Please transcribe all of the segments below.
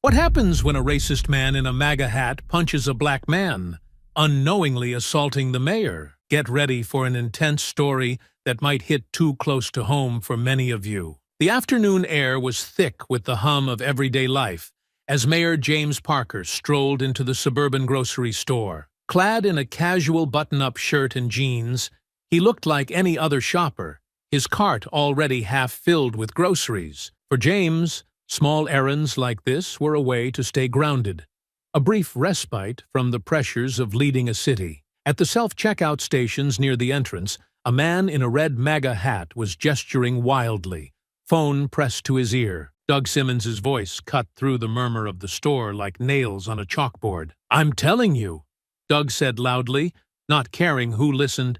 What happens when a racist man in a MAGA hat punches a black man, unknowingly assaulting the mayor? Get ready for an intense story that might hit too close to home for many of you. The afternoon air was thick with the hum of everyday life as Mayor James Parker strolled into the suburban grocery store. Clad in a casual button-up shirt and jeans, he looked like any other shopper, his cart already half filled with groceries. For James, small errands like this were a way to stay grounded, a brief respite from the pressures of leading a city. At the self-checkout stations near the entrance, a man in a red MAGA hat was gesturing wildly, phone pressed to his ear. Doug Simmons's voice cut through the murmur of the store like nails on a chalkboard. "I'm telling you," Doug said loudly, not caring who listened,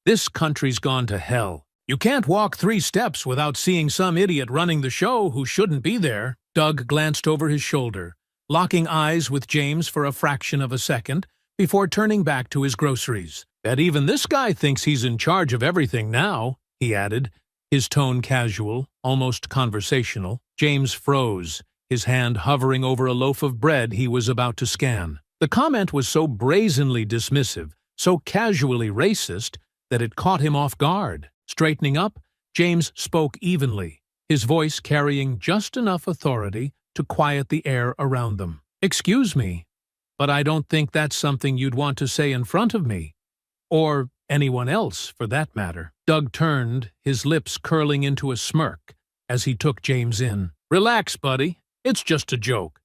"this country's gone to hell. You can't walk 3 steps without seeing some idiot running the show who shouldn't be there." Doug glanced over his shoulder, locking eyes with James for a fraction of a second before turning back to his groceries. "Bet even this guy thinks he's in charge of everything now," he added, his tone casual, almost conversational. James froze, his hand hovering over a loaf of bread he was about to scan. The comment was so brazenly dismissive, so casually racist, that it caught him off guard. Straightening up, James spoke evenly, his voice carrying just enough authority to quiet the air around them. "Excuse me, but I don't think that's something you'd want to say in front of me. Or anyone else, for that matter." Doug turned, his lips curling into a smirk, as he took James in. "Relax, buddy. It's just a joke.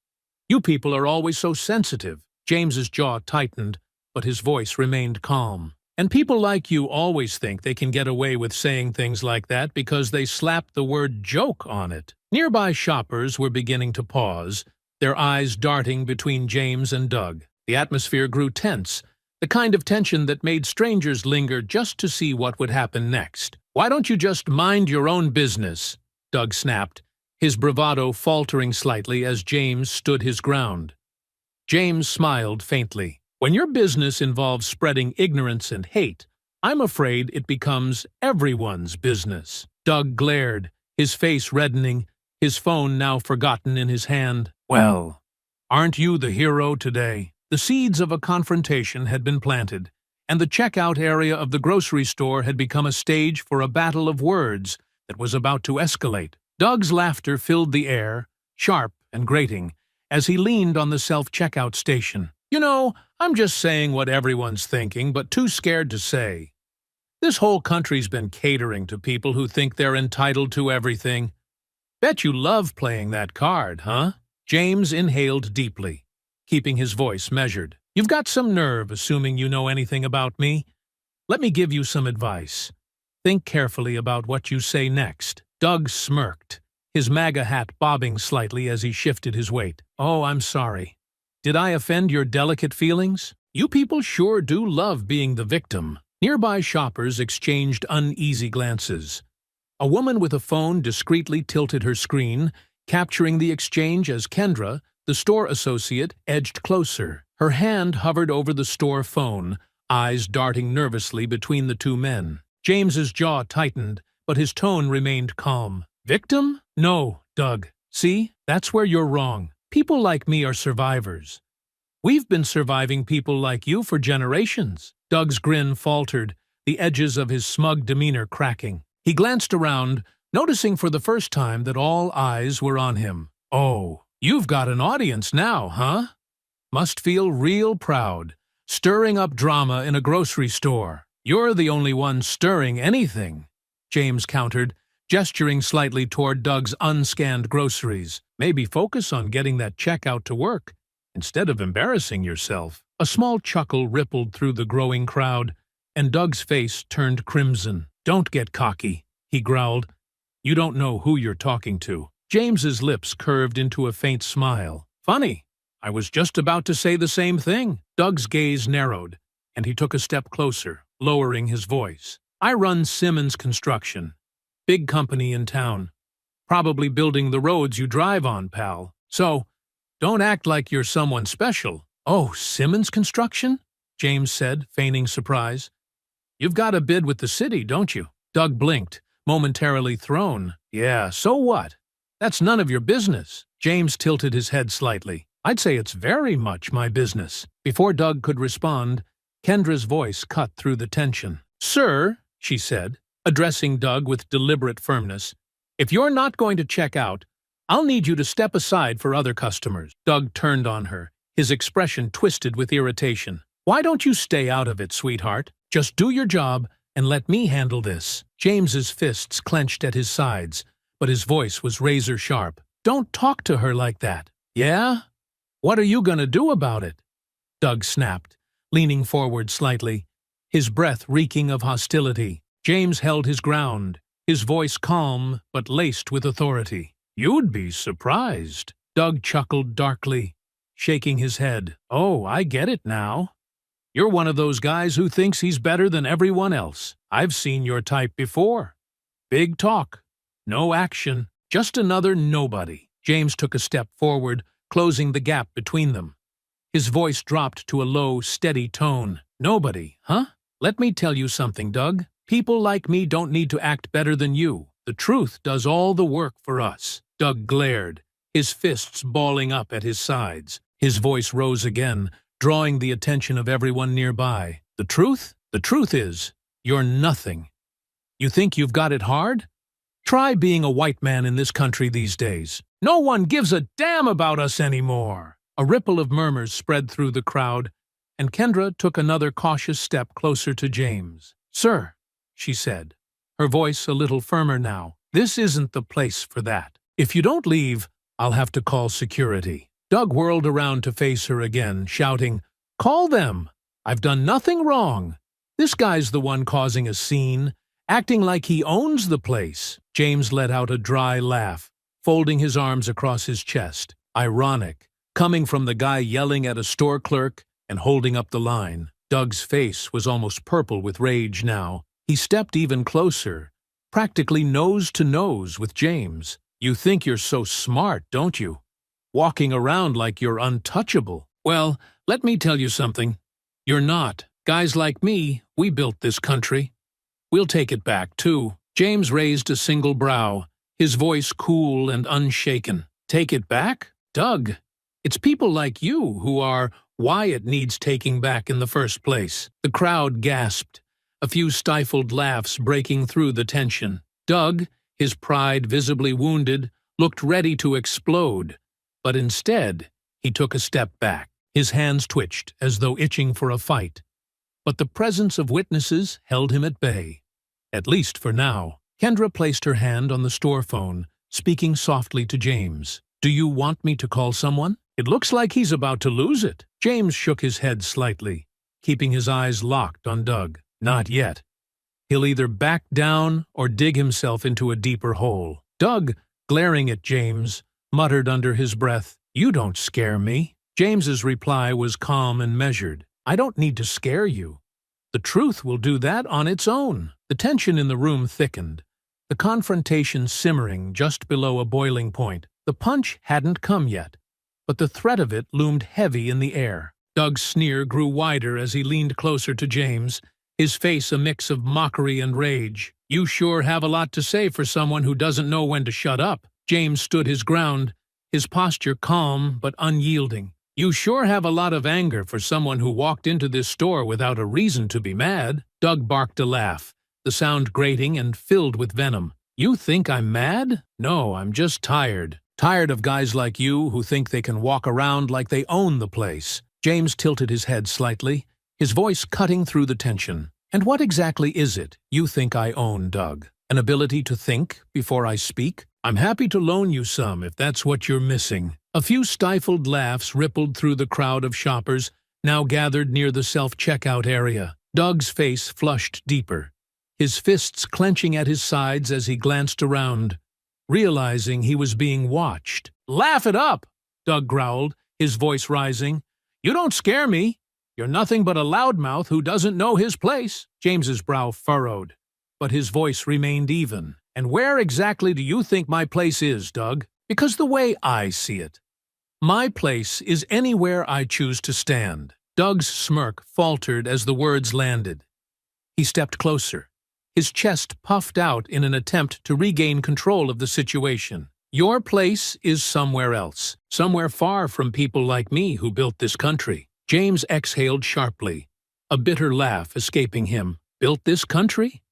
You people are always so sensitive." James's jaw tightened, but his voice remained calm. "And people like you always think they can get away with saying things like that because they slap the word joke on it." Nearby shoppers were beginning to pause, their eyes darting between James and Doug. The atmosphere grew tense, the kind of tension that made strangers linger just to see what would happen next. "Why don't you just mind your own business?" Doug snapped, his bravado faltering slightly as James stood his ground. James smiled faintly. "When your business involves spreading ignorance and hate, I'm afraid it becomes everyone's business." Doug glared, his face reddening, his phone now forgotten in his hand. "Well, aren't you the hero today?" The seeds of a confrontation had been planted, and the checkout area of the grocery store had become a stage for a battle of words that was about to escalate. Doug's laughter filled the air, sharp and grating, as he leaned on the self-checkout station. "You know, I'm just saying what everyone's thinking, but too scared to say. This whole country's been catering to people who think they're entitled to everything. Bet you love playing that card, huh?" James inhaled deeply, keeping his voice measured. "You've got some nerve assuming you know anything about me. Let me give you some advice. Think carefully about what you say next." Doug smirked, his MAGA hat bobbing slightly as he shifted his weight. "Oh, I'm sorry. Did I offend your delicate feelings? You people sure do love being the victim." Nearby shoppers exchanged uneasy glances. A woman with a phone discreetly tilted her screen, capturing the exchange as Kendra, the store associate, edged closer. Her hand hovered over the store phone, eyes darting nervously between the two men. James's jaw tightened, but his tone remained calm. "Victim? No, Doug. See, that's where you're wrong. People like me are survivors. We've been surviving people like you for generations." Doug's grin faltered, the edges of his smug demeanor cracking. He glanced around, noticing for the first time that all eyes were on him. "Oh, you've got an audience now, huh? Must feel real proud, stirring up drama in a grocery store." "You're the only one stirring anything," James countered, gesturing slightly toward Doug's unscanned groceries. "Maybe focus on getting that checkout to work, instead of embarrassing yourself." A small chuckle rippled through the growing crowd, and Doug's face turned crimson. "Don't get cocky," he growled. "You don't know who you're talking to." James's lips curved into a faint smile. "Funny, I was just about to say the same thing." Doug's gaze narrowed, and he took a step closer, lowering his voice. "I run Simmons Construction. Big company in town. Probably building the roads you drive on, pal. So, don't act like you're someone special." "Oh, Simmons Construction?" James said, feigning surprise. "You've got a bid with the city, don't you?" Doug blinked, momentarily thrown. "Yeah, so what? That's none of your business." James tilted his head slightly. I'd say it's very much my business. Before Doug could respond, Kendra's voice cut through the tension. Sir, she said, addressing Doug with deliberate firmness, if you're not going to check out, I'll need you to step aside for other customers. Doug turned on her, his expression twisted with irritation. Why don't you stay out of it, sweetheart? Just do your job and let me handle this. James's fists clenched at his sides, but his voice was razor sharp. Don't talk to her like that. Yeah? What are you gonna do about it? Doug snapped, leaning forward slightly, his breath reeking of hostility. James held his ground, his voice calm but laced with authority. You'd be surprised. Doug chuckled darkly, shaking his head. Oh, I get it now. You're one of those guys who thinks he's better than everyone else. I've seen your type before. Big talk, no action, just another nobody. James took a step forward, closing the gap between them. His voice dropped to a low, steady tone. Nobody, huh? Let me tell you something, Doug. People like me don't need to act better than you. The truth does all the work for us. Doug glared, his fists balling up at his sides. His voice rose again, drawing the attention of everyone nearby. The truth? The truth is, you're nothing. You think you've got it hard? Try being a white man in this country these days. No one gives a damn about us anymore. A ripple of murmurs spread through the crowd, and Kendra took another cautious step closer to James. Sir, she said, her voice a little firmer now, this isn't the place for that. If you don't leave, I'll have to call security. Doug whirled around to face her again, shouting, Call them! I've done nothing wrong. This guy's the one causing a scene, acting like he owns the place. James let out a dry laugh, folding his arms across his chest. Ironic, coming from the guy yelling at a store clerk and holding up the line. Doug's face was almost purple with rage now. He stepped even closer, practically nose to nose with James. You think you're so smart, don't you? Walking around like you're untouchable. Well, let me tell you something. You're not. Guys like me, we built this country. We'll take it back, too. James raised a single brow, his voice cool and unshaken. Take it back? Doug, it's people like you who are why it needs taking back in the first place. The crowd gasped, a few stifled laughs breaking through the tension. Doug, his pride visibly wounded, looked ready to explode, but instead he took a step back. His hands twitched as though itching for a fight, but the presence of witnesses held him at bay, at least for now. Kendra placed her hand on the store phone, speaking softly to James. Do you want me to call someone? It looks like he's about to lose it. James shook his head slightly, keeping his eyes locked on Doug. Not yet. He'll either back down or dig himself into a deeper hole. Doug, glaring at James, muttered under his breath, You don't scare me. James's reply was calm and measured. I don't need to scare you. The truth will do that on its own. The tension in the room thickened, the confrontation simmering just below a boiling point. The punch hadn't come yet, but the threat of it loomed heavy in the air. Doug's sneer grew wider as he leaned closer to James, his face a mix of mockery and rage. You sure have a lot to say for someone who doesn't know when to shut up. James stood his ground, his posture calm but unyielding. You sure have a lot of anger for someone who walked into this store without a reason to be mad. Doug barked a laugh, the sound grating and filled with venom. You think I'm mad? No, I'm just tired. Tired of guys like you who think they can walk around like they own the place. James tilted his head slightly, his voice cutting through the tension. And what exactly is it you think I own, Doug? An ability to think before I speak? I'm happy to loan you some if that's what you're missing. A few stifled laughs rippled through the crowd of shoppers now gathered near the self-checkout area. Doug's face flushed deeper, his fists clenching at his sides as he glanced around, realizing he was being watched. Laugh it up, Doug growled, his voice rising. You don't scare me. You're nothing but a loudmouth who doesn't know his place. James's brow furrowed, but his voice remained even. And where exactly do you think my place is, Doug? Because the way I see it, my place is anywhere I choose to stand. Doug's smirk faltered as the words landed. He stepped closer, his chest puffed out in an attempt to regain control of the situation. Your place is somewhere else, somewhere far from people like me who built this country. James exhaled sharply, a bitter laugh escaping him. Built this country?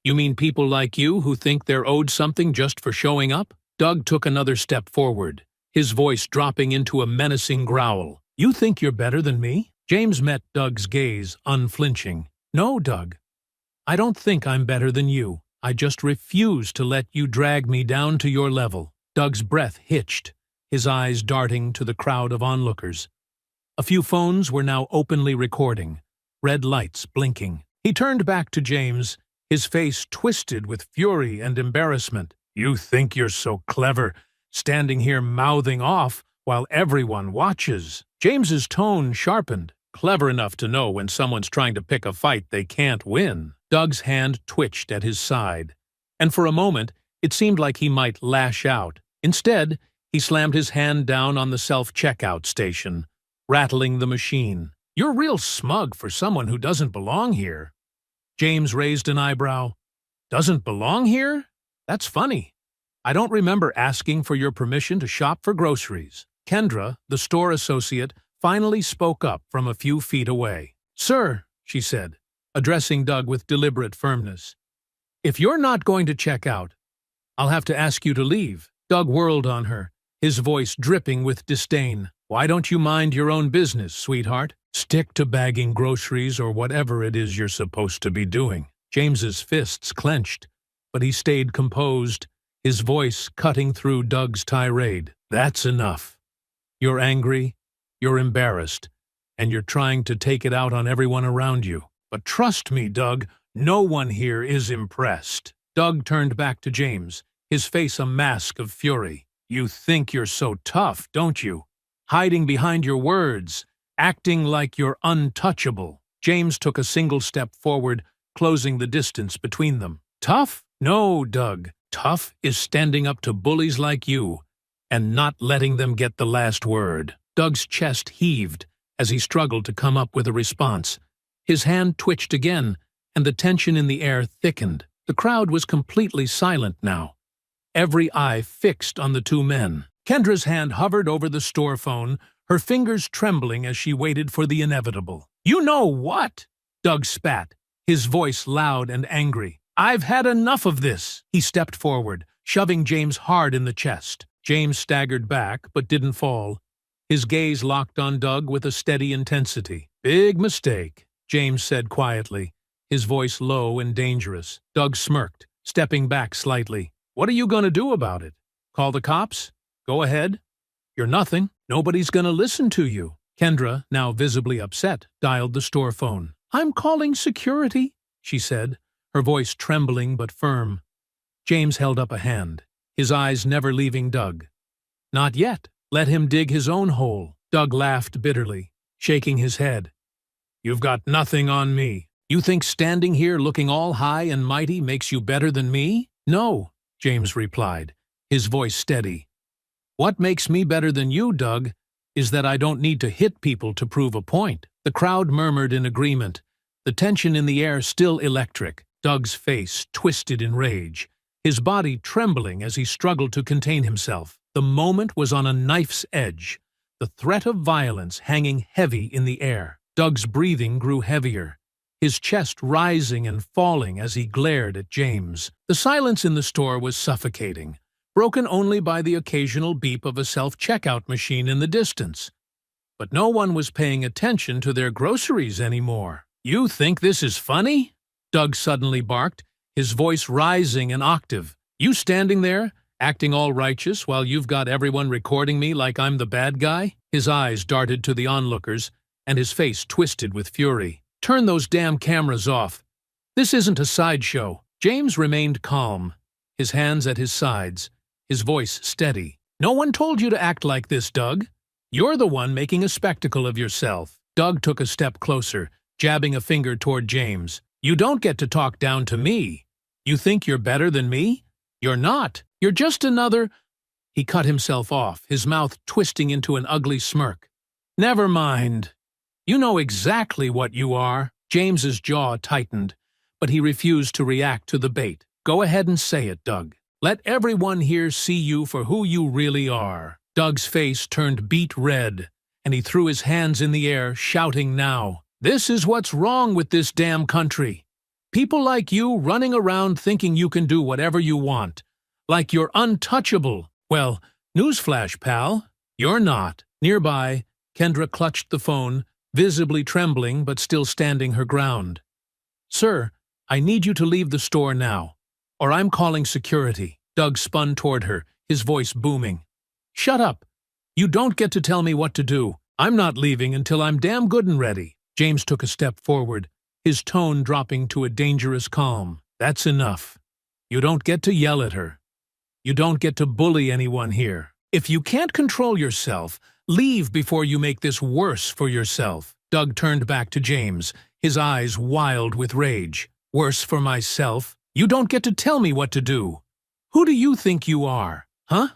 You mean people like you who think they're owed something just for showing up? Doug took another step forward, his voice dropping into a menacing growl. You think you're better than me? James met Doug's gaze, unflinching. No, Doug. I don't think I'm better than you. I just refuse to let you drag me down to your level. Doug's breath hitched, his eyes darting to the crowd of onlookers. A few phones were now openly recording, red lights blinking. He turned back to James, his face twisted with fury and embarrassment. You think you're so clever, standing here mouthing off while everyone watches. James's tone sharpened, clever enough to know when someone's trying to pick a fight they can't win. Doug's hand twitched at his side, and for a moment it seemed like he might lash out. Instead, he slammed his hand down on the self-checkout station, rattling the machine. You're real smug for someone who doesn't belong here. James raised an eyebrow. Doesn't belong here? That's funny. I don't remember asking for your permission to shop for groceries. Kendra, the store associate, finally spoke up from a few feet away. Sir, she said, addressing Doug with deliberate firmness, if you're not going to check out, I'll have to ask you to leave. Doug whirled on her, his voice dripping with disdain. Why don't you mind your own business, sweetheart? Stick to bagging groceries or whatever it is you're supposed to be doing. James's fists clenched, but he stayed composed, his voice cutting through Doug's tirade. That's enough. You're angry, you're embarrassed, and you're trying to take it out on everyone around you. But trust me, Doug, no one here is impressed. Doug turned back to James, his face a mask of fury. You think you're so tough, don't you? Hiding behind your words, acting like you're untouchable. James took a single step forward, closing the distance between them. Tough? No, Doug. Tough is standing up to bullies like you and not letting them get the last word. Doug's chest heaved as he struggled to come up with a response. His hand twitched again, and the tension in the air thickened. The crowd was completely silent now, every eye fixed on the two men. Kendra's hand hovered over the store phone, her fingers trembling as she waited for the inevitable. You know what? Doug spat, his voice loud and angry. I've had enough of this. He stepped forward, shoving James hard in the chest. James staggered back, but didn't fall. His gaze locked on Doug with a steady intensity. Big mistake, James said quietly, his voice low and dangerous. Doug smirked, stepping back slightly. What are you going to do about it? Call the cops? Go ahead. You're nothing. Nobody's going to listen to you. Kendra, now visibly upset, dialed the store phone. I'm calling security, she said, her voice trembling but firm. James held up a hand, his eyes never leaving Doug. Not yet. Let him dig his own hole. Doug laughed bitterly, shaking his head. You've got nothing on me. You think standing here looking all high and mighty makes you better than me? No, James replied, his voice steady. What makes me better than you, Doug, is that I don't need to hit people to prove a point. The crowd murmured in agreement, the tension in the air still electric. Doug's face twisted in rage, his body trembling as he struggled to contain himself. The moment was on a knife's edge, the threat of violence hanging heavy in the air. Doug's breathing grew heavier, his chest rising and falling as he glared at James. The silence in the store was suffocating, broken only by the occasional beep of a self-checkout machine in the distance. But no one was paying attention to their groceries anymore. You think this is funny? Doug suddenly barked, his voice rising an octave. You standing there, acting all righteous while you've got everyone recording me like I'm the bad guy? His eyes darted to the onlookers, and his face twisted with fury. Turn those damn cameras off. This isn't a sideshow. James remained calm, his hands at his sides, his voice steady. No one told you to act like this, Doug. You're the one making a spectacle of yourself. Doug took a step closer, jabbing a finger toward James. You don't get to talk down to me. You think you're better than me? You're not. You're just another... He cut himself off, his mouth twisting into an ugly smirk. Never mind. You know exactly what you are. James's jaw tightened, but he refused to react to the bait. Go ahead and say it, Doug. Let everyone here see you for who you really are." Doug's face turned beet red, and he threw his hands in the air, shouting now, "This is what's wrong with this damn country. People like you running around thinking you can do whatever you want, like you're untouchable. Well, newsflash, pal, you're not." Nearby, Kendra clutched the phone, visibly trembling but still standing her ground. "Sir, I need you to leave the store now, or I'm calling security." Doug spun toward her, his voice booming. "Shut up. You don't get to tell me what to do. I'm not leaving until I'm damn good and ready." James took a step forward, his tone dropping to a dangerous calm. "That's enough. You don't get to yell at her. You don't get to bully anyone here. If you can't control yourself, leave before you make this worse for yourself." Doug turned back to James, his eyes wild with rage. "Worse for myself? You don't get to tell me what to do. Who do you think you are, huh?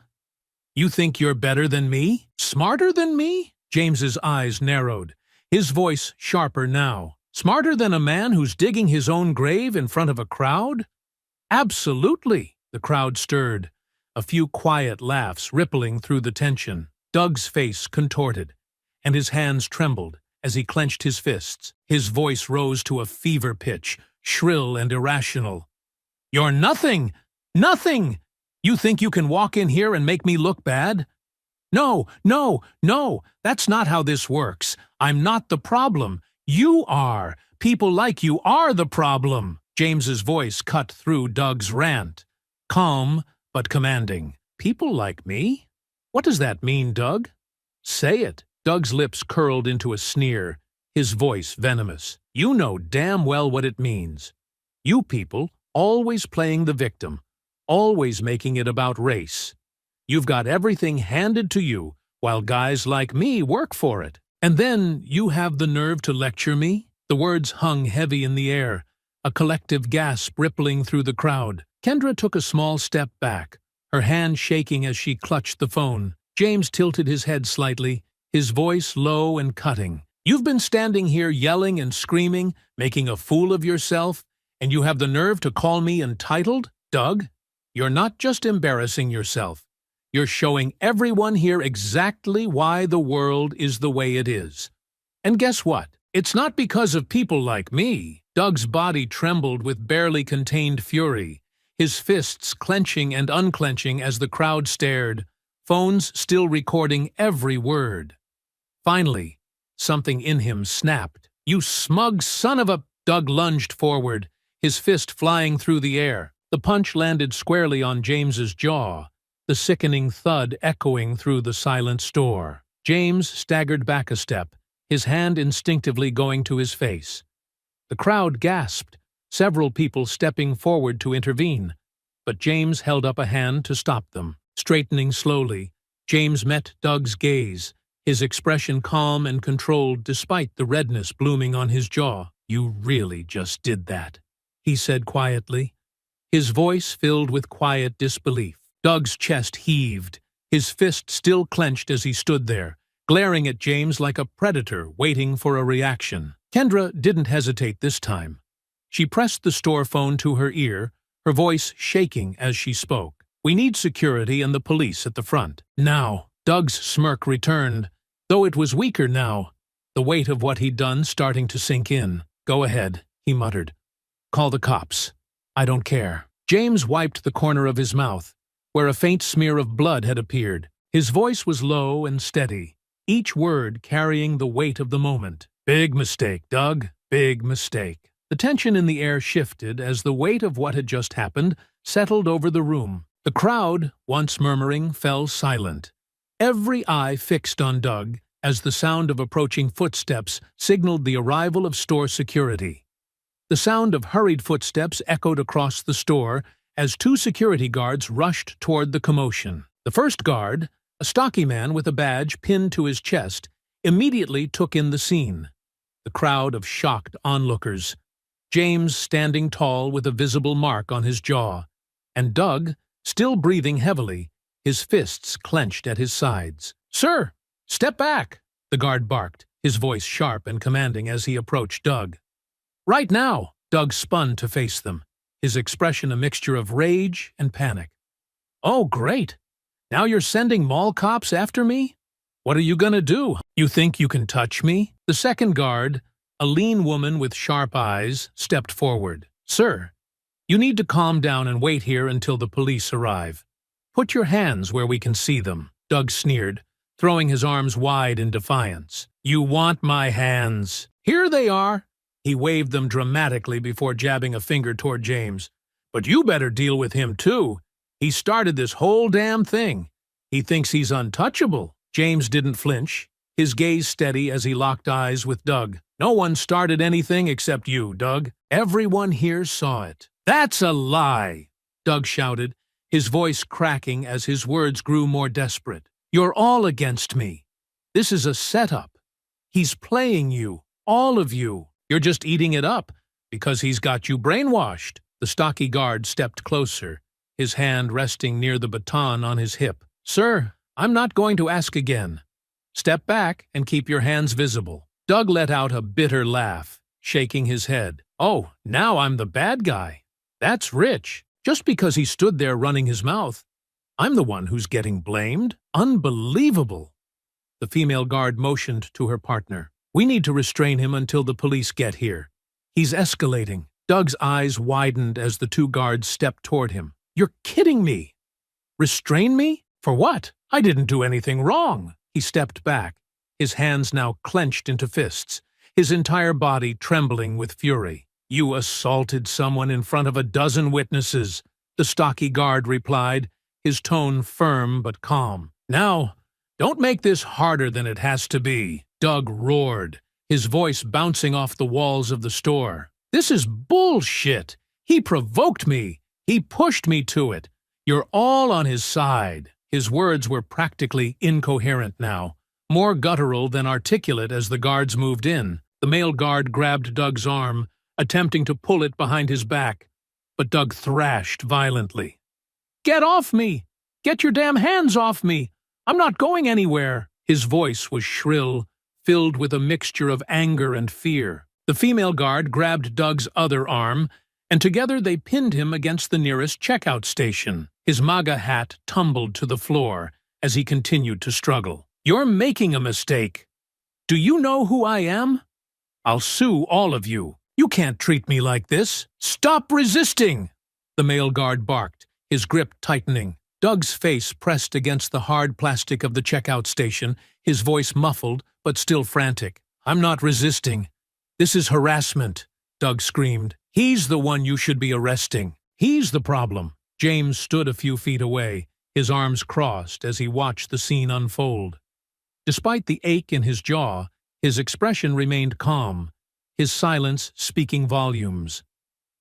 You think you're better than me? Smarter than me?" James's eyes narrowed, his voice sharper now. "Smarter than a man who's digging his own grave in front of a crowd?" "Absolutely." The crowd stirred, a few quiet laughs rippling through the tension. Doug's face contorted, and his hands trembled as he clenched his fists. His voice rose to a fever pitch, shrill and irrational. "You're nothing! Nothing! You think you can walk in here and make me look bad? No, no, no, that's not how this works. I'm not the problem. You are. People like you are the problem." James's voice cut through Doug's rant, calm but commanding. "People like me? What does that mean, Doug? Say it." Doug's lips curled into a sneer, his voice venomous. "You know damn well what it means. You people, always playing the victim, always making it about race. You've got everything handed to you, while guys like me work for it. And then you have the nerve to lecture me?" The words hung heavy in the air, a collective gasp rippling through the crowd. Kendra took a small step back, her hand shaking as she clutched the phone. James tilted his head slightly, his voice low and cutting. "You've been standing here yelling and screaming, making a fool of yourself, and you have the nerve to call me entitled? Doug, you're not just embarrassing yourself. You're showing everyone here exactly why the world is the way it is. And guess what? It's not because of people like me." Doug's body trembled with barely contained fury, his fists clenching and unclenching as the crowd stared, phones still recording every word. Finally, something in him snapped. "You smug son of a—" Doug lunged forward, his fist flying through the air. The punch landed squarely on James's jaw, the sickening thud echoing through the silent store. James staggered back a step, his hand instinctively going to his face. The crowd gasped, several people stepping forward to intervene, but James held up a hand to stop them. Straightening slowly, James met Doug's gaze, his expression calm and controlled despite the redness blooming on his jaw. "You really just did that," he said quietly, his voice filled with quiet disbelief. Doug's chest heaved, his fist still clenched as he stood there, glaring at James like a predator waiting for a reaction. Kendra didn't hesitate this time. She pressed the store phone to her ear, her voice shaking as she spoke. "We need security and the police at the front. Now." Doug's smirk returned, though it was weaker now, the weight of what he'd done starting to sink in. "Go ahead," he muttered. "Call the cops. I don't care." James wiped the corner of his mouth, where a faint smear of blood had appeared. His voice was low and steady, each word carrying the weight of the moment. "Big mistake, Doug. Big mistake." The tension in the air shifted as the weight of what had just happened settled over the room. The crowd, once murmuring, fell silent, every eye fixed on Doug as the sound of approaching footsteps signaled the arrival of store security. The sound of hurried footsteps echoed across the store as two security guards rushed toward the commotion. The first guard, a stocky man with a badge pinned to his chest, immediately took in the scene. The crowd of shocked onlookers, James standing tall with a visible mark on his jaw, and Doug, still breathing heavily, his fists clenched at his sides. "Sir, step back!" the guard barked, his voice sharp and commanding as he approached Doug. "Right now!" Doug spun to face them, his expression a mixture of rage and panic. Oh, great. Now you're sending mall cops after me? What are you gonna do? You think you can touch me? The second guard, a lean woman with sharp eyes, stepped forward. Sir, you need to calm down and wait here until the police arrive. Put your hands where we can see them, Doug sneered, throwing his arms wide in defiance. You want my hands. Here they are. He waved them dramatically before jabbing a finger toward James. But you better deal with him too. He started this whole damn thing. He thinks he's untouchable. James didn't flinch, his gaze steady as he locked eyes with Doug. No one started anything except you, Doug. Everyone here saw it. That's a lie, Doug shouted, his voice cracking as his words grew more desperate. You're all against me. This is a setup. He's playing you, all of you. You're just eating it up because he's got you brainwashed. The stocky guard stepped closer, his hand resting near the baton on his hip. Sir, I'm not going to ask again. Step back and keep your hands visible. Doug let out a bitter laugh, shaking his head. Oh, now I'm the bad guy. That's rich. Just because he stood there running his mouth, I'm the one who's getting blamed? Unbelievable. The female guard motioned to her partner. We need to restrain him until the police get here. He's escalating. Doug's eyes widened as the two guards stepped toward him. You're kidding me. Restrain me? For what? I didn't do anything wrong. He stepped back, his hands now clenched into fists, his entire body trembling with fury. You assaulted someone in front of a dozen witnesses, the stocky guard replied, his tone firm but calm. Now, don't make this harder than it has to be. Doug roared, his voice bouncing off the walls of the store. This is bullshit. He provoked me. He pushed me to it. You're all on his side. His words were practically incoherent now, more guttural than articulate as the guards moved in. The male guard grabbed Doug's arm, attempting to pull it behind his back, but Doug thrashed violently. Get off me! Get your damn hands off me! I'm not going anywhere! His voice was shrill, filled with a mixture of anger and fear. The female guard grabbed Doug's other arm, and together they pinned him against the nearest checkout station. His MAGA hat tumbled to the floor as he continued to struggle. You're making a mistake. Do you know who I am? I'll sue all of you. You can't treat me like this. Stop resisting! The male guard barked, his grip tightening. Doug's face pressed against the hard plastic of the checkout station, his voice muffled but still frantic. I'm not resisting. This is harassment, Doug screamed. He's the one you should be arresting. He's the problem. James stood a few feet away, his arms crossed as he watched the scene unfold. Despite the ache in his jaw, his expression remained calm, his silence speaking volumes.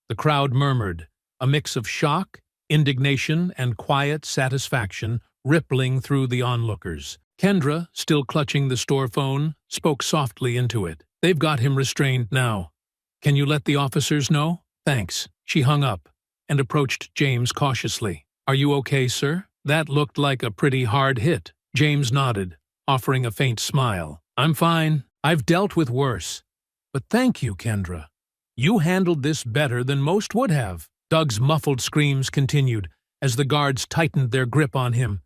The crowd murmured, a mix of shock, indignation, and quiet satisfaction rippling through the onlookers. Kendra, still clutching the store phone, spoke softly into it. They've got him restrained now. Can you let the officers know? Thanks. She hung up and approached James cautiously. Are you okay, sir? That looked like a pretty hard hit. James nodded, offering a faint smile. I'm fine. I've dealt with worse. But thank you, Kendra. You handled this better than most would have. Doug's muffled screams continued as the guards tightened their grip on him.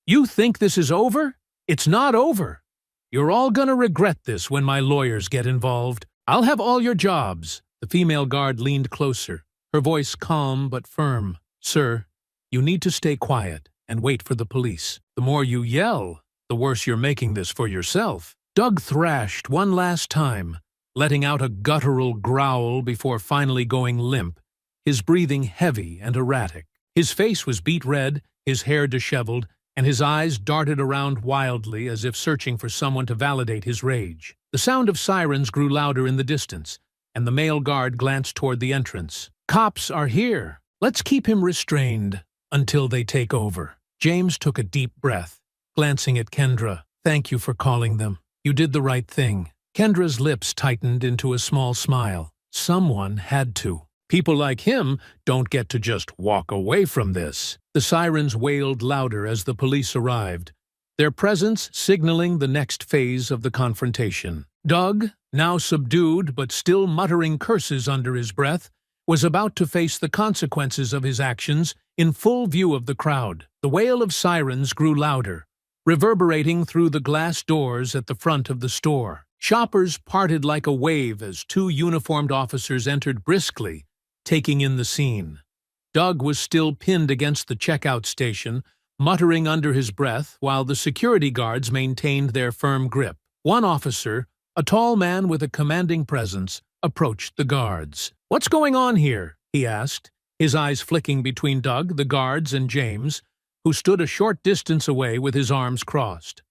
You think this is over? It's not over. You're all gonna regret this when my lawyers get involved. I'll have all your jobs. The female guard leaned closer, her voice calm but firm. Sir, you need to stay quiet and wait for the police. The more you yell, the worse you're making this for yourself. Doug thrashed one last time, letting out a guttural growl before finally going limp, his breathing heavy and erratic. His face was beet red, his hair disheveled, and his eyes darted around wildly as if searching for someone to validate his rage. The sound of sirens grew louder in the distance, and the male guard glanced toward the entrance. Cops are here. Let's keep him restrained until they take over. James took a deep breath, glancing at Kendra. Thank you for calling them. You did the right thing. Kendra's lips tightened into a small smile. Someone had to. People like him don't get to just walk away from this. The sirens wailed louder as the police arrived, their presence signaling the next phase of the confrontation. Doug, now subdued but still muttering curses under his breath, was about to face the consequences of his actions in full view of the crowd. The wail of sirens grew louder, reverberating through the glass doors at the front of the store. Shoppers parted like a wave as two uniformed officers entered briskly, taking in the scene. Doug was still pinned against the checkout station, muttering under his breath while the security guards maintained their firm grip. One officer, a tall man with a commanding presence, approached the guards. "What's going on here?" he asked, his eyes flicking between Doug, the guards, and James, who stood a short distance away with his arms crossed.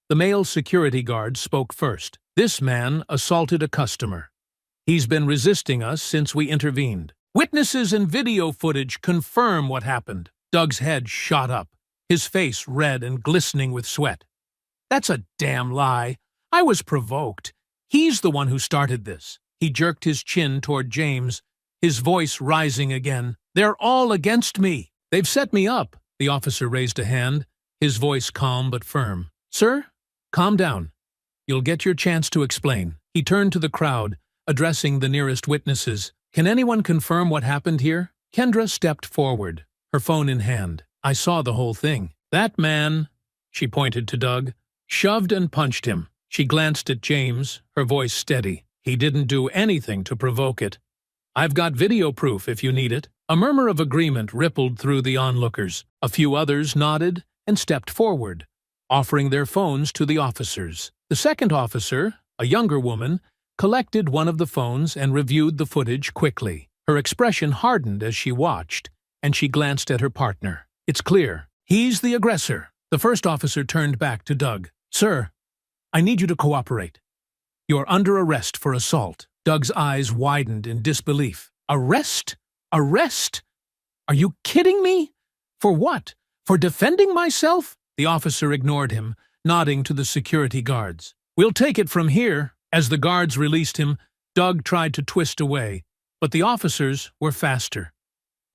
The male security guard spoke first. "This man assaulted a customer. He's been resisting us since we intervened. Witnesses and video footage confirm what happened." Doug's head shot up, his face red and glistening with sweat. "That's a damn lie. I was provoked. He's the one who started this." He jerked his chin toward James, his voice rising again. "They're all against me. They've set me up." The officer raised a hand, his voice calm but firm. "Sir, calm down. You'll get your chance to explain." He turned to the crowd, addressing the nearest witnesses. "Can anyone confirm what happened here?" Kendra stepped forward, her phone in hand. "I saw the whole thing. That man," she pointed to Doug, "shoved and punched him." She glanced at James, her voice steady. "He didn't do anything to provoke it. I've got video proof if you need it." A murmur of agreement rippled through the onlookers. A few others nodded and stepped forward, offering their phones to the officers. The second officer, a younger woman, collected one of the phones and reviewed the footage quickly. Her expression hardened as she watched, and she glanced at her partner. "It's clear. He's the aggressor." The first officer turned back to Doug. "Sir, I need you to cooperate. You're under arrest for assault." Doug's eyes widened in disbelief. "Arrest? Arrest? Are you kidding me? For what? For defending myself?" The officer ignored him, nodding to the security guards. "We'll take it from here." As the guards released him, Doug tried to twist away, but the officers were faster.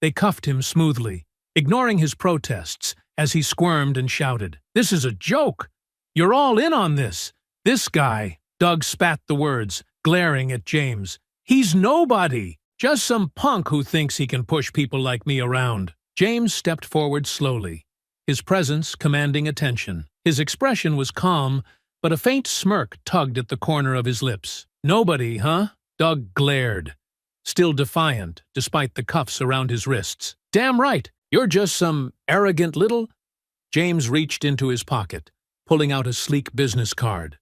They cuffed him smoothly, ignoring his protests as he squirmed and shouted, "This is a joke! You're all in on this! This guy!" Doug spat the words, glaring at James. "He's nobody! Just some punk who thinks he can push people like me around." James stepped forward slowly, his presence commanding attention. His expression was calm, but a faint smirk tugged at the corner of his lips. "Nobody, huh?" Doug glared, still defiant despite the cuffs around his wrists. "Damn right! You're just some arrogant little—" James reached into his pocket, pulling out a sleek business card.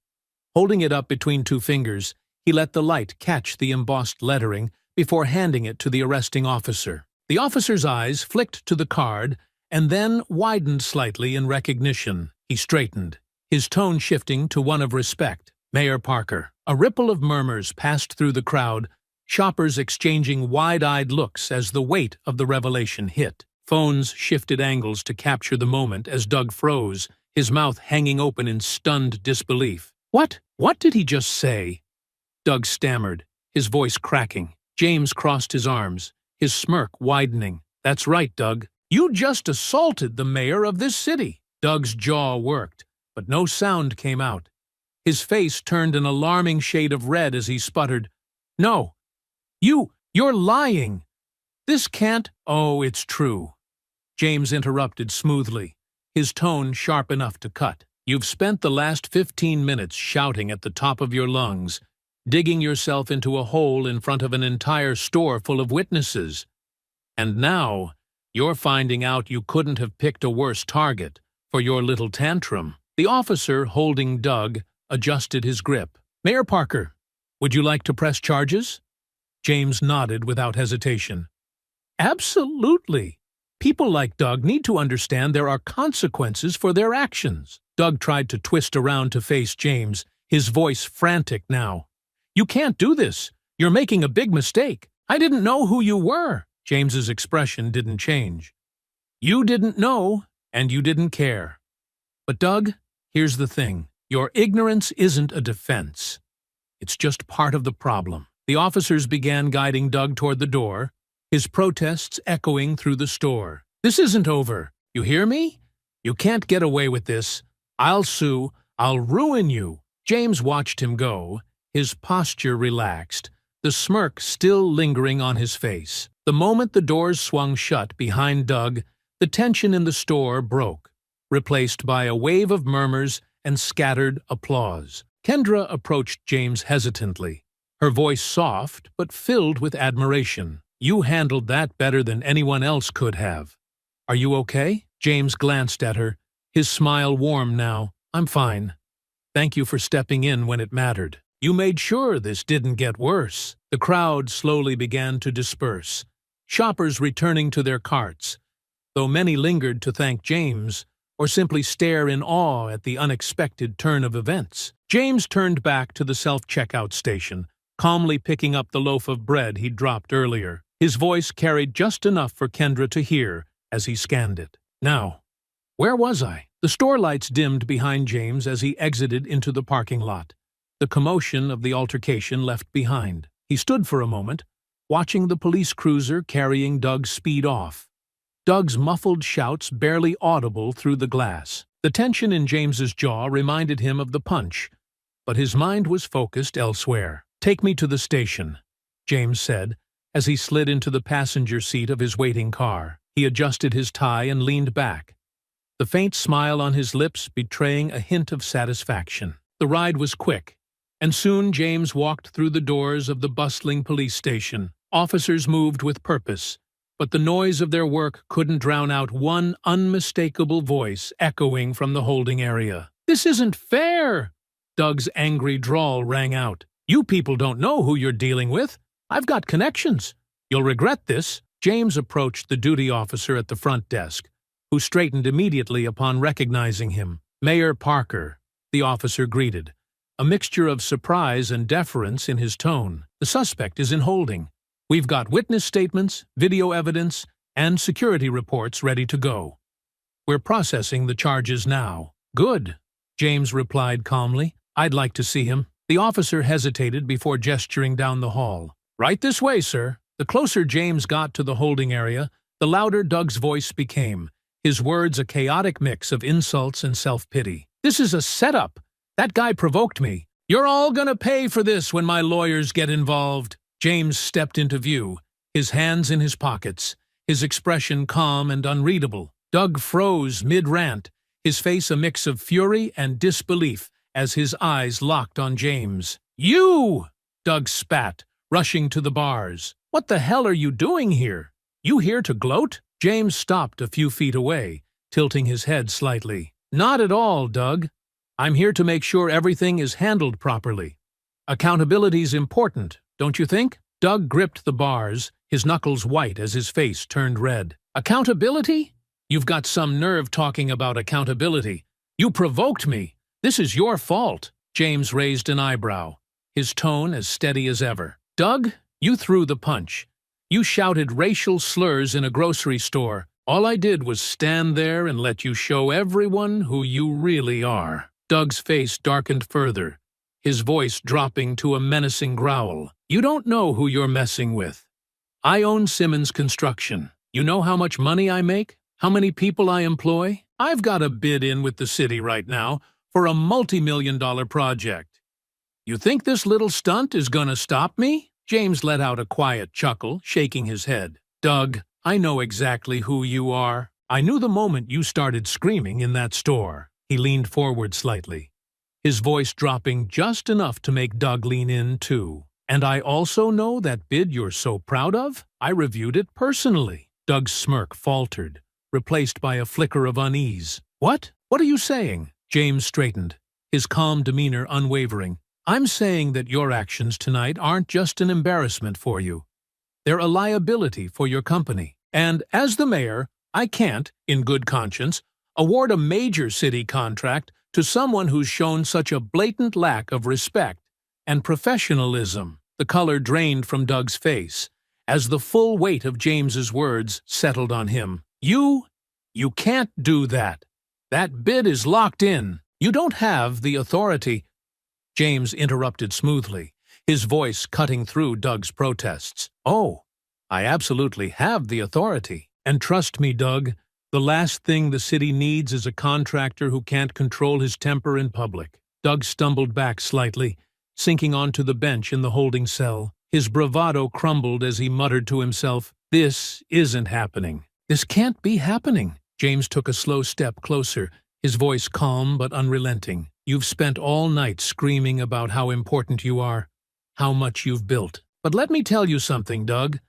Holding it up between two fingers, he let the light catch the embossed lettering before handing it to the arresting officer. The officer's eyes flicked to the card and then widened slightly in recognition. He straightened, his tone shifting to one of respect. "Mayor Parker." A ripple of murmurs passed through the crowd, shoppers exchanging wide-eyed looks as the weight of the revelation hit. Phones shifted angles to capture the moment as Doug froze, his mouth hanging open in stunned disbelief. What did he just say?" Doug stammered, his voice cracking. James crossed his arms, his smirk widening. "That's right, Doug. You just assaulted the mayor of this city." Doug's jaw worked, but no sound came out. His face turned an alarming shade of red as he sputtered, "No, you're lying. This can't—" "Oh, it's true," James interrupted smoothly, his tone sharp enough to cut. "You've spent the last 15 minutes shouting at the top of your lungs, digging yourself into a hole in front of an entire store full of witnesses. And now, you're finding out you couldn't have picked a worse target for your little tantrum." The officer holding Doug adjusted his grip. "Mayor Parker, would you like to press charges?" James nodded without hesitation. "Absolutely. People like Doug need to understand there are consequences for their actions." Doug tried to twist around to face James, his voice frantic now. "You can't do this. You're making a big mistake. I didn't know who you were." James's expression didn't change. "You didn't know, and you didn't care. But Doug, here's the thing. Your ignorance isn't a defense. It's just part of the problem." The officers began guiding Doug toward the door, his protests echoing through the store. "This isn't over. You hear me? You can't get away with this. I'll sue. I'll ruin you." James watched him go, his posture relaxed, the smirk still lingering on his face. The moment the doors swung shut behind Doug, the tension in the store broke, replaced by a wave of murmurs and scattered applause. Kendra approached James hesitantly, her voice soft but filled with admiration. "You handled that better than anyone else could have. Are you okay?" James glanced at her, his smile warm now. "I'm fine. Thank you for stepping in when it mattered. You made sure this didn't get worse." The crowd slowly began to disperse, shoppers returning to their carts, though many lingered to thank James or simply stare in awe at the unexpected turn of events. James turned back to the self-checkout station, calmly picking up the loaf of bread he'd dropped earlier. His voice carried just enough for Kendra to hear as he scanned it. "Now, where was I?" The store lights dimmed behind James as he exited into the parking lot, the commotion of the altercation left behind. He stood for a moment, watching the police cruiser carrying Doug speed off, Doug's muffled shouts barely audible through the glass. The tension in James's jaw reminded him of the punch, but his mind was focused elsewhere. "Take me to the station," James said, as he slid into the passenger seat of his waiting car. He adjusted his tie and leaned back, the faint smile on his lips betraying a hint of satisfaction. The ride was quick, and soon James walked through the doors of the bustling police station. Officers moved with purpose, but the noise of their work couldn't drown out one unmistakable voice echoing from the holding area. "This isn't fair!" Doug's angry drawl rang out. "You people don't know who you're dealing with. I've got connections. You'll regret this." James approached the duty officer at the front desk, who straightened immediately upon recognizing him. "Mayor Parker," the officer greeted, a mixture of surprise and deference in his tone. "The suspect is in holding. We've got witness statements, video evidence, and security reports ready to go. We're processing the charges now." "Good," James replied calmly. "I'd like to see him." The officer hesitated before gesturing down the hall. "Right this way, sir." The closer James got to the holding area, the louder Doug's voice became, his words a chaotic mix of insults and self-pity. "This is a setup. That guy provoked me. You're all gonna pay for this when my lawyers get involved." James stepped into view, his hands in his pockets, his expression calm and unreadable. Doug froze mid-rant, his face a mix of fury and disbelief as his eyes locked on James. "You!" Doug spat, rushing to the bars. "What the hell are you doing here? You here to gloat?" James stopped a few feet away, tilting his head slightly. "Not at all, Doug. I'm here to make sure everything is handled properly. Accountability's important, don't you think?" Doug gripped the bars, his knuckles white as his face turned red. "Accountability? You've got some nerve talking about accountability. You provoked me. This is your fault." James raised an eyebrow, his tone as steady as ever. "Doug, you threw the punch. You shouted racial slurs in a grocery store. All I did was stand there and let you show everyone who you really are." Doug's face darkened further, his voice dropping to a menacing growl. "You don't know who you're messing with. I own Simmons Construction. You know how much money I make? How many people I employ? I've got a bid in with the city right now for a multi-million-dollar project. You think this little stunt is gonna stop me?" James let out a quiet chuckle, shaking his head. "Doug, I know exactly who you are. I knew the moment you started screaming in that store." He leaned forward slightly, his voice dropping just enough to make Doug lean in, too. "And I also know that bid you're so proud of? I reviewed it personally." Doug's smirk faltered, replaced by a flicker of unease. "What? What are you saying?" James straightened, his calm demeanor unwavering. "I'm saying that your actions tonight aren't just an embarrassment for you. They're a liability for your company. And as the mayor, I can't, in good conscience, award a major city contract to someone who's shown such a blatant lack of respect and professionalism." The color drained from Doug's face as the full weight of James's words settled on him. You can't do that. That bid is locked in. You don't have the authority." James interrupted smoothly, his voice cutting through Doug's protests. "Oh, I absolutely have the authority. And trust me, Doug, the last thing the city needs is a contractor who can't control his temper in public." Doug stumbled back slightly, sinking onto the bench in the holding cell. His bravado crumbled as he muttered to himself, "This isn't happening. This can't be happening." James took a slow step closer, his voice calm but unrelenting. "You've spent all night screaming about how important you are, how much you've built. But let me tell you something, Doug.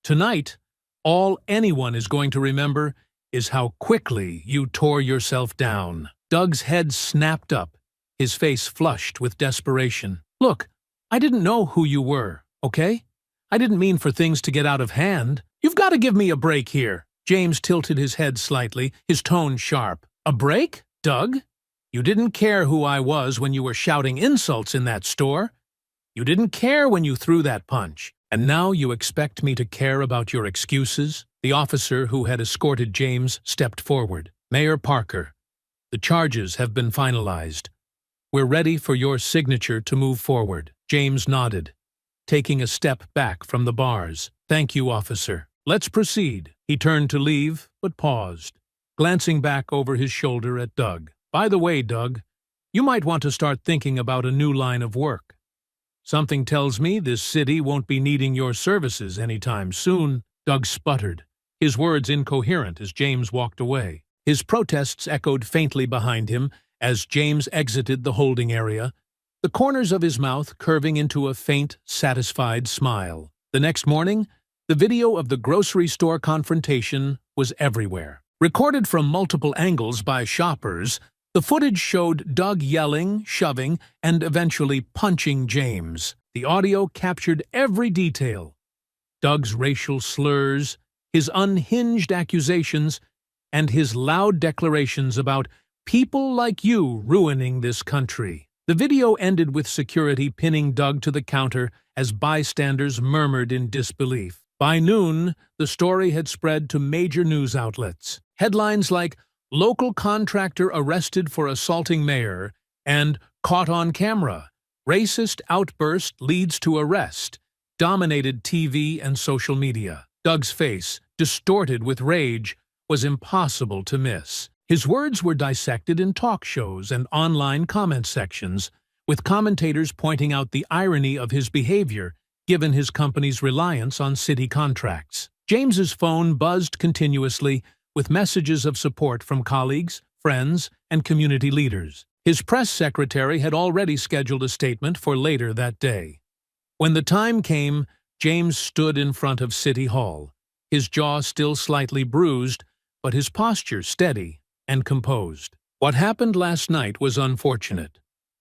Tonight, all anyone is going to remember is how quickly you tore yourself down." Doug's head snapped up, his face flushed with desperation. "Look, I didn't know who you were, okay? I didn't mean for things to get out of hand. You've got to give me a break here." James tilted his head slightly, his tone sharp. "A break, Doug? You didn't care who I was when you were shouting insults in that store. You didn't care when you threw that punch. And now you expect me to care about your excuses?" The officer who had escorted James stepped forward. "Mayor Parker, the charges have been finalized. We're ready for your signature to move forward." James nodded, taking a step back from the bars. "Thank you, officer. Let's proceed." He turned to leave, but paused, glancing back over his shoulder at Doug. "By the way, Doug, you might want to start thinking about a new line of work. Something tells me this city won't be needing your services anytime soon." Doug sputtered, his words incoherent as James walked away. His protests echoed faintly behind him as James exited the holding area, the corners of his mouth curving into a faint, satisfied smile. The next morning, the video of the grocery store confrontation was everywhere. Recorded from multiple angles by shoppers, the footage showed Doug yelling, shoving, and eventually punching James. The audio captured every detail: Doug's racial slurs, his unhinged accusations, and his loud declarations about people like you ruining this country. The video ended with security pinning Doug to the counter as bystanders murmured in disbelief. By noon, the story had spread to major news outlets. Headlines like "Local contractor arrested for assaulting mayor" and "Caught on camera. Racist outburst leads to arrest" dominated TV and social media. Doug's face, distorted with rage, was impossible to miss. His words were dissected in talk shows and online comment sections, with commentators pointing out the irony of his behavior given his company's reliance on city contracts. James's phone buzzed continuously with messages of support from colleagues, friends, and community leaders. His press secretary had already scheduled a statement for later that day. When the time came, James stood in front of City Hall, his jaw still slightly bruised, but his posture steady and composed. "What happened last night was unfortunate,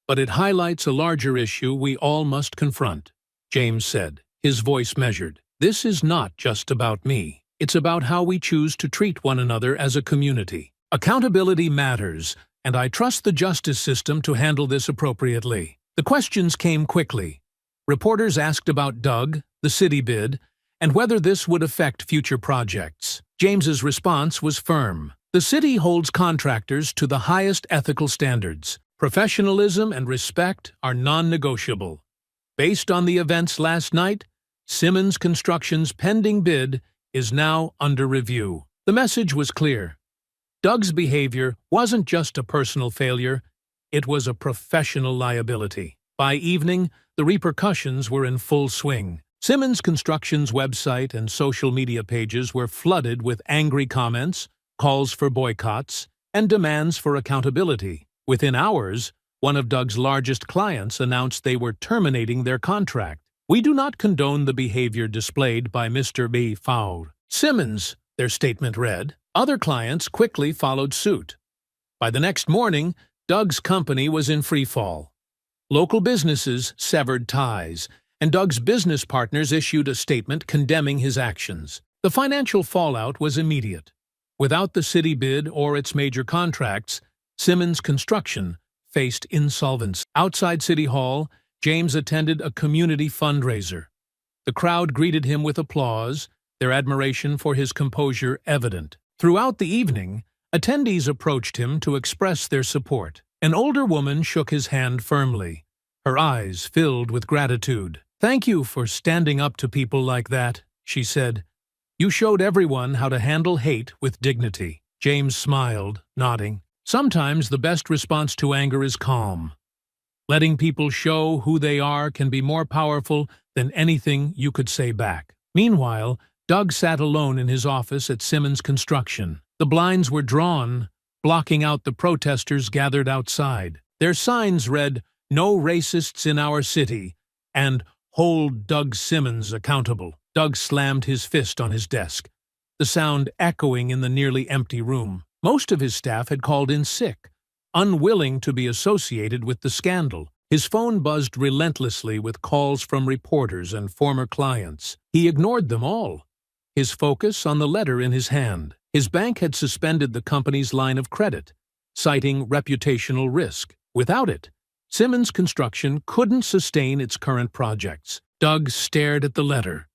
but it highlights a larger issue we all must confront," James said, his voice measured. "This is not just about me. It's about how we choose to treat one another as a community. Accountability matters, and I trust the justice system to handle this appropriately." The questions came quickly. Reporters asked about Doug, the city bid, and whether this would affect future projects. James's response was firm. "The city holds contractors to the highest ethical standards. Professionalism and respect are non-negotiable. Based on the events last night, Simmons Construction's pending bid is now under review." The message was clear. Doug's behavior wasn't just a personal failure, it was a professional liability. By evening, the repercussions were in full swing. Simmons Construction's website and social media pages were flooded with angry comments, calls for boycotts, and demands for accountability. Within hours, one of Doug's largest clients announced they were terminating their contract. "We do not condone the behavior displayed by Mr. B. Fowler Simmons," their statement read. Other clients quickly followed suit. By the next morning, Doug's company was in freefall. Local businesses severed ties, and Doug's business partners issued a statement condemning his actions. The financial fallout was immediate. Without the city bid or its major contracts, Simmons Construction faced insolvency. Outside City Hall, James attended a community fundraiser. The crowd greeted him with applause, their admiration for his composure evident. Throughout the evening, attendees approached him to express their support. An older woman shook his hand firmly, her eyes filled with gratitude. "Thank you for standing up to people like that," she said. "You showed everyone how to handle hate with dignity." James smiled, nodding. "Sometimes the best response to anger is calm. Letting people show who they are can be more powerful than anything you could say back. Meanwhile, Doug sat alone in his office at Simmons Construction. The blinds were drawn, blocking out the protesters gathered outside. Their signs read, "No racists in our city," and "Hold Doug Simmons accountable." Doug slammed his fist on his desk, the sound echoing in the nearly empty room. Most of his staff had called in sick, unwilling to be associated with the scandal. His phone buzzed relentlessly with calls from reporters and former clients. He ignored them all, his focus on the letter in his hand. His bank had suspended the company's line of credit, citing reputational risk. Without it, Simmons Construction couldn't sustain its current projects. Doug stared at the letter,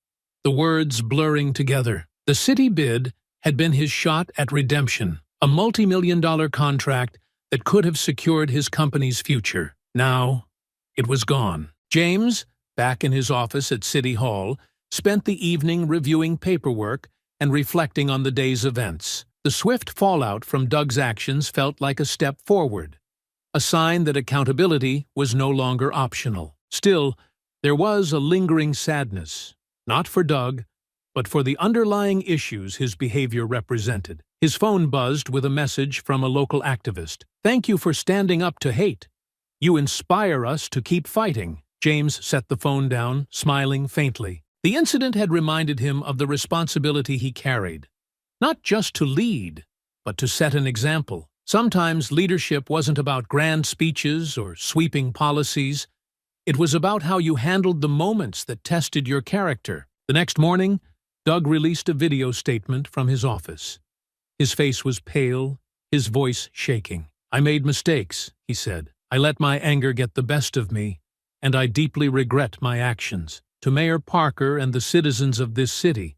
the words blurring together. The city bid had been his shot at redemption, a multi-million-dollar contract that could have secured his company's future. Now, it was gone. James, back in his office at City Hall, spent the evening reviewing paperwork and reflecting on the day's events. The swift fallout from Doug's actions felt like a step forward, a sign that accountability was no longer optional. Still, there was a lingering sadness, not for Doug, but for the underlying issues his behavior represented. His phone buzzed with a message from a local activist. "Thank you for standing up to hate. You inspire us to keep fighting." James set the phone down, smiling faintly. The incident had reminded him of the responsibility he carried, not just to lead, but to set an example. Sometimes leadership wasn't about grand speeches or sweeping policies. It was about how you handled the moments that tested your character. The next morning, Doug released a video statement from his office. His face was pale, his voice shaking. "I made mistakes," he said. "I let my anger get the best of me, and I deeply regret my actions. To Mayor Parker and the citizens of this city,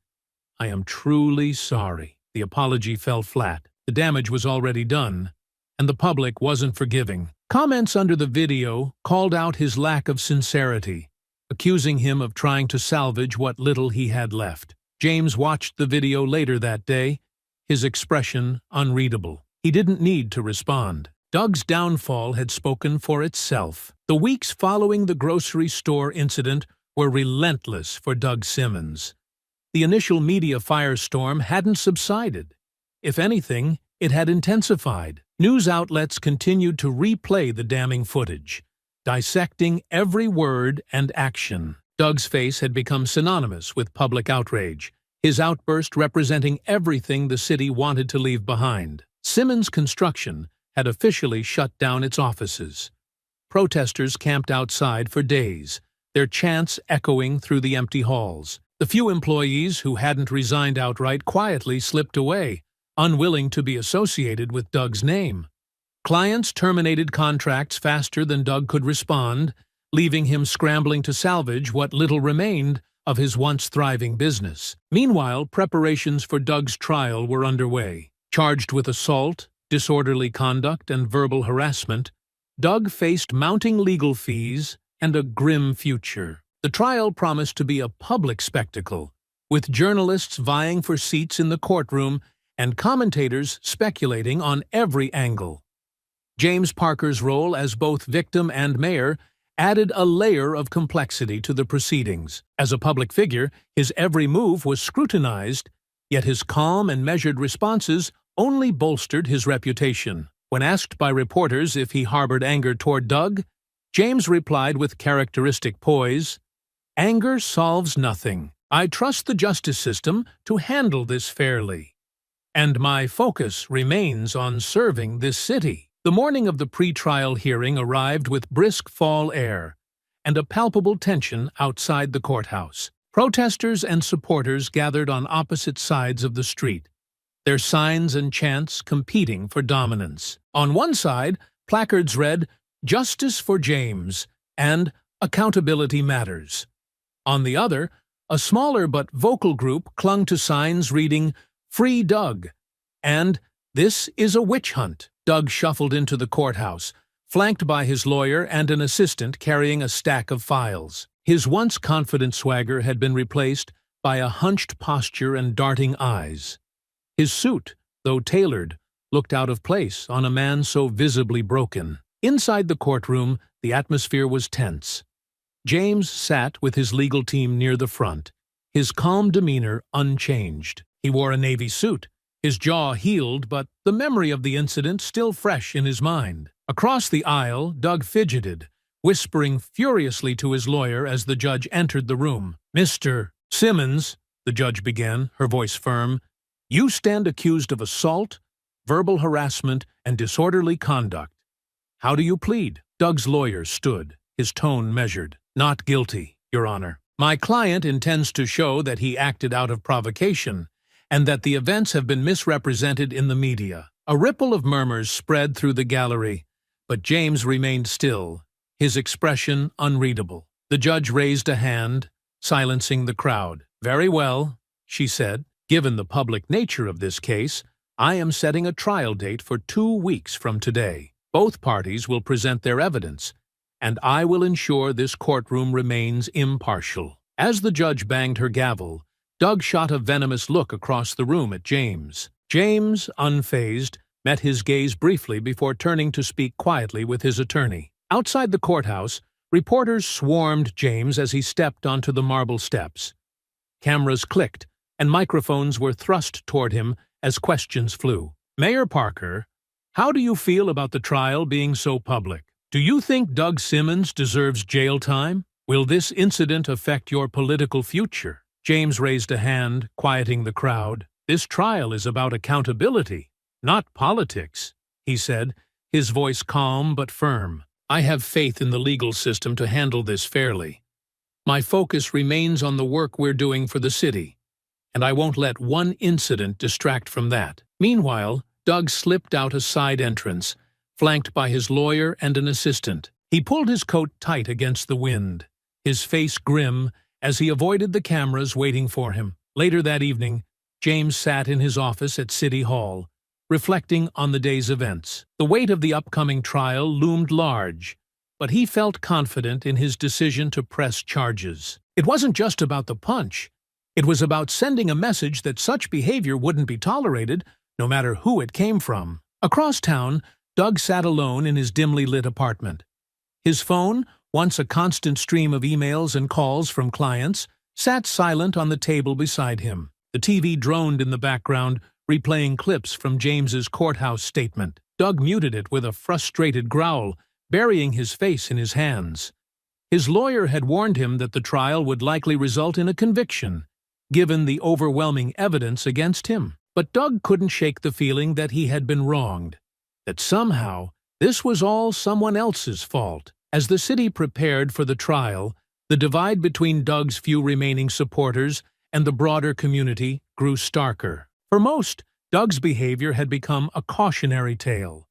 I am truly sorry." The apology fell flat. The damage was already done, and the public wasn't forgiving. Comments under the video called out his lack of sincerity, accusing him of trying to salvage what little he had left. James watched the video later that day, his expression unreadable. He didn't need to respond. Doug's downfall had spoken for itself. The weeks following the grocery store incident were relentless for Doug Simmons. The initial media firestorm hadn't subsided. If anything, it had intensified. News outlets continued to replay the damning footage, dissecting every word and action. Doug's face had become synonymous with public outrage, his outburst representing everything the city wanted to leave behind. Simmons Construction had officially shut down its offices. Protesters camped outside for days, their chants echoing through the empty halls. The few employees who hadn't resigned outright quietly slipped away, unwilling to be associated with Doug's name. Clients terminated contracts faster than Doug could respond, leaving him scrambling to salvage what little remained of his once thriving business. Meanwhile, preparations for Doug's trial were underway. Charged with assault, disorderly conduct, and verbal harassment, Doug faced mounting legal fees and a grim future. The trial promised to be a public spectacle, with journalists vying for seats in the courtroom and commentators speculating on every angle. James Parker's role as both victim and mayor added a layer of complexity to the proceedings. As a public figure, his every move was scrutinized, yet his calm and measured responses only bolstered his reputation. When asked by reporters if he harbored anger toward Doug, James replied with characteristic poise, "Anger solves nothing. I trust the justice system to handle this fairly. And my focus remains on serving this city." The morning of the pre-trial hearing arrived with brisk fall air and a palpable tension outside the courthouse. Protesters and supporters gathered on opposite sides of the street, their signs and chants competing for dominance. On one side, placards read, "Justice for James" and "Accountability Matters." On the other, a smaller but vocal group clung to signs reading, "Free Doug" and "This is a witch hunt." Doug shuffled into the courthouse, flanked by his lawyer and an assistant carrying a stack of files. His once confident swagger had been replaced by a hunched posture and darting eyes. His suit, though tailored, looked out of place on a man so visibly broken. Inside the courtroom, the atmosphere was tense. James sat with his legal team near the front, his calm demeanor unchanged. He wore a navy suit, his jaw healed, but the memory of the incident still fresh in his mind. Across the aisle, Doug fidgeted, whispering furiously to his lawyer as the judge entered the room. "Mr. Simmons," the judge began, her voice firm, "you stand accused of assault, verbal harassment, and disorderly conduct. How do you plead?" Doug's lawyer stood, his tone measured. "Not guilty, Your Honor. My client intends to show that he acted out of provocation and that the events have been misrepresented in the media." A ripple of murmurs spread through the gallery, but James remained still, his expression unreadable. The judge raised a hand, silencing the crowd. "Very well," she said. "Given the public nature of this case, I am setting a trial date for 2 weeks from today. Both parties will present their evidence, and I will ensure this courtroom remains impartial." As the judge banged her gavel, Doug shot a venomous look across the room at James. James, unfazed, met his gaze briefly before turning to speak quietly with his attorney. Outside the courthouse, reporters swarmed James as he stepped onto the marble steps. Cameras clicked, and microphones were thrust toward him as questions flew. "Mayor Parker, how do you feel about the trial being so public? Do you think Doug Simmons deserves jail time? Will this incident affect your political future?" James raised a hand, quieting the crowd. "This trial is about accountability, not politics," he said, his voice calm but firm. "I have faith in the legal system to handle this fairly. My focus remains on the work we're doing for the city, and I won't let one incident distract from that." Meanwhile, Doug slipped out a side entrance, flanked by his lawyer and an assistant. He pulled his coat tight against the wind, his face grim as he avoided the cameras waiting for him. Later that evening, James sat in his office at City Hall, reflecting on the day's events. The weight of the upcoming trial loomed large, but he felt confident in his decision to press charges. It wasn't just about the punch. It was about sending a message that such behavior wouldn't be tolerated, no matter who it came from. Across town, Doug sat alone in his dimly lit apartment. His phone, once a constant stream of emails and calls from clients, sat silent on the table beside him. The TV droned in the background, replaying clips from James's courthouse statement. Doug muted it with a frustrated growl, burying his face in his hands. His lawyer had warned him that the trial would likely result in a conviction, given the overwhelming evidence against him. But Doug couldn't shake the feeling that he had been wronged, that somehow this was all someone else's fault. As the city prepared for the trial, the divide between Doug's few remaining supporters and the broader community grew starker. For most, Doug's behavior had become a cautionary tale,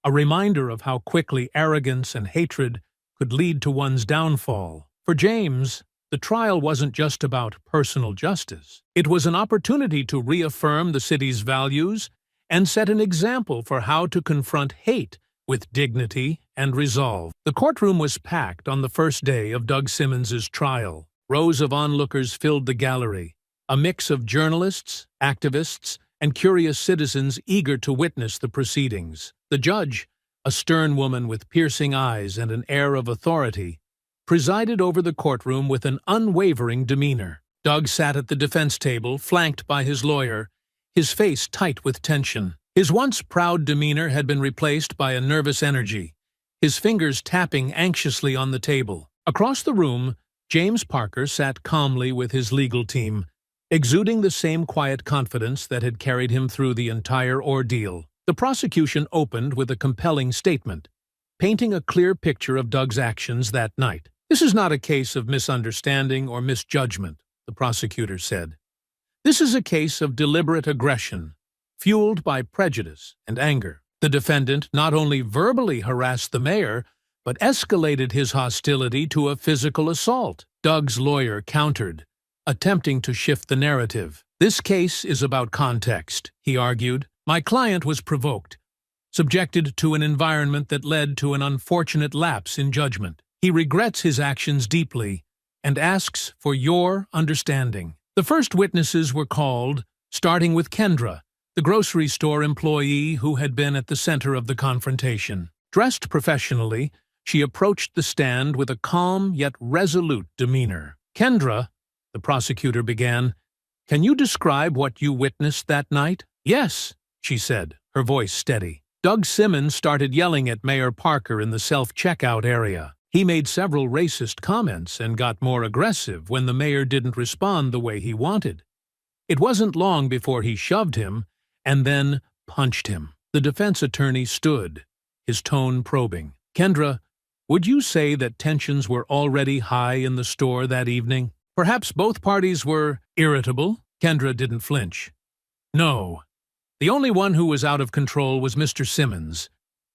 a reminder of how quickly arrogance and hatred could lead to one's downfall. For James, the trial wasn't just about personal justice. It was an opportunity to reaffirm the city's values and set an example for how to confront hate with dignity and resolve. The courtroom was packed on the first day of Doug Simmons's trial. Rows of onlookers filled the gallery, a mix of journalists, activists, and curious citizens eager to witness the proceedings. The judge, a stern woman with piercing eyes and an air of authority, presided over the courtroom with an unwavering demeanor. Doug sat at the defense table, flanked by his lawyer, his face tight with tension. His once proud demeanor had been replaced by a nervous energy, his fingers tapping anxiously on the table. Across the room, James Parker sat calmly with his legal team, exuding the same quiet confidence that had carried him through the entire ordeal. The prosecution opened with a compelling statement, painting a clear picture of Doug's actions that night. "This is not a case of misunderstanding or misjudgment," the prosecutor said. "This is a case of deliberate aggression, fueled by prejudice and anger. The defendant not only verbally harassed the mayor, but escalated his hostility to a physical assault." Doug's lawyer countered, attempting to shift the narrative. "This case is about context," he argued. "My client was provoked, subjected to an environment that led to an unfortunate lapse in judgment. He regrets his actions deeply and asks for your understanding." The first witnesses were called, starting with Kendra, the grocery store employee who had been at the center of the confrontation. Dressed professionally, she approached the stand with a calm yet resolute demeanor. "Kendra," the prosecutor began, "can you describe what you witnessed that night?" "Yes," she said, her voice steady. Doug Simmons started yelling at Mayor Parker in the self-checkout area. He made several racist comments and got more aggressive when the mayor didn't respond the way he wanted. It wasn't long before he shoved him and then punched him. The defense attorney stood, his tone probing. "Kendra, would you say that tensions were already high in the store that evening? Perhaps both parties were irritable?" Kendra didn't flinch. "No. The only one who was out of control was Mr. Simmons.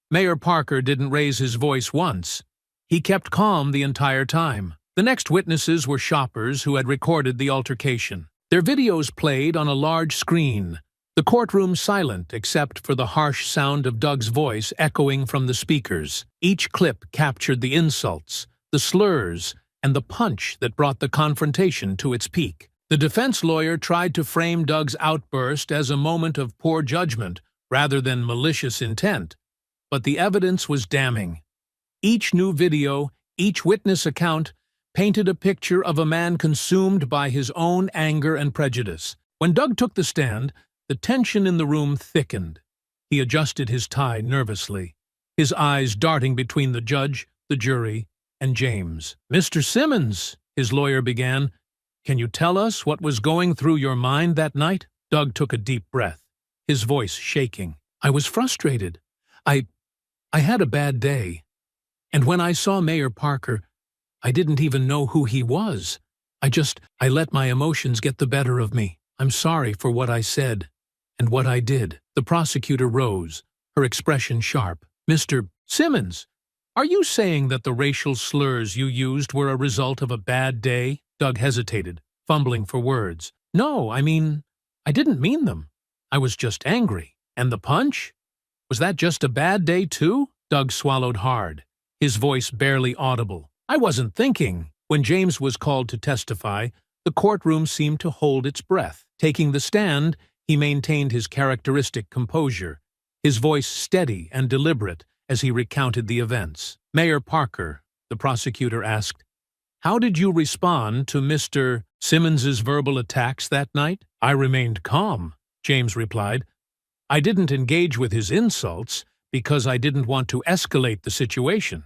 Mayor Parker didn't raise his voice once. He kept calm the entire time." The next witnesses were shoppers who had recorded the altercation. Their videos played on a large screen, the courtroom silent except for the harsh sound of Doug's voice echoing from the speakers. Each clip captured the insults, the slurs, and the punch that brought the confrontation to its peak. The defense lawyer tried to frame Doug's outburst as a moment of poor judgment rather than malicious intent, but the evidence was damning. Each new video, each witness account, painted a picture of a man consumed by his own anger and prejudice. When Doug took the stand, the tension in the room thickened. He adjusted his tie nervously, his eyes darting between the judge, the jury, and James. "Mr. Simmons," his lawyer began, "can you tell us what was going through your mind that night?" Doug took a deep breath, his voice shaking. "I was frustrated. I had a bad day. And when I saw Mayor Parker, I didn't even know who he was. I let my emotions get the better of me. I'm sorry for what I said and what I did." The prosecutor rose, her expression sharp. "Mr. Simmons, are you saying that the racial slurs you used were a result of a bad day?" Doug hesitated, fumbling for words. "No, I didn't mean them. I was just angry. And the punch? Was that just a bad day too?" Doug swallowed hard, his voice barely audible. "I wasn't thinking." When James was called to testify, the courtroom seemed to hold its breath. Taking the stand, he maintained his characteristic composure, his voice steady and deliberate as he recounted the events. "Mayor Parker," the prosecutor asked, "how did you respond to Mr. Simmons's verbal attacks that night?" "I remained calm," James replied. "I didn't engage with his insults because I didn't want to escalate the situation.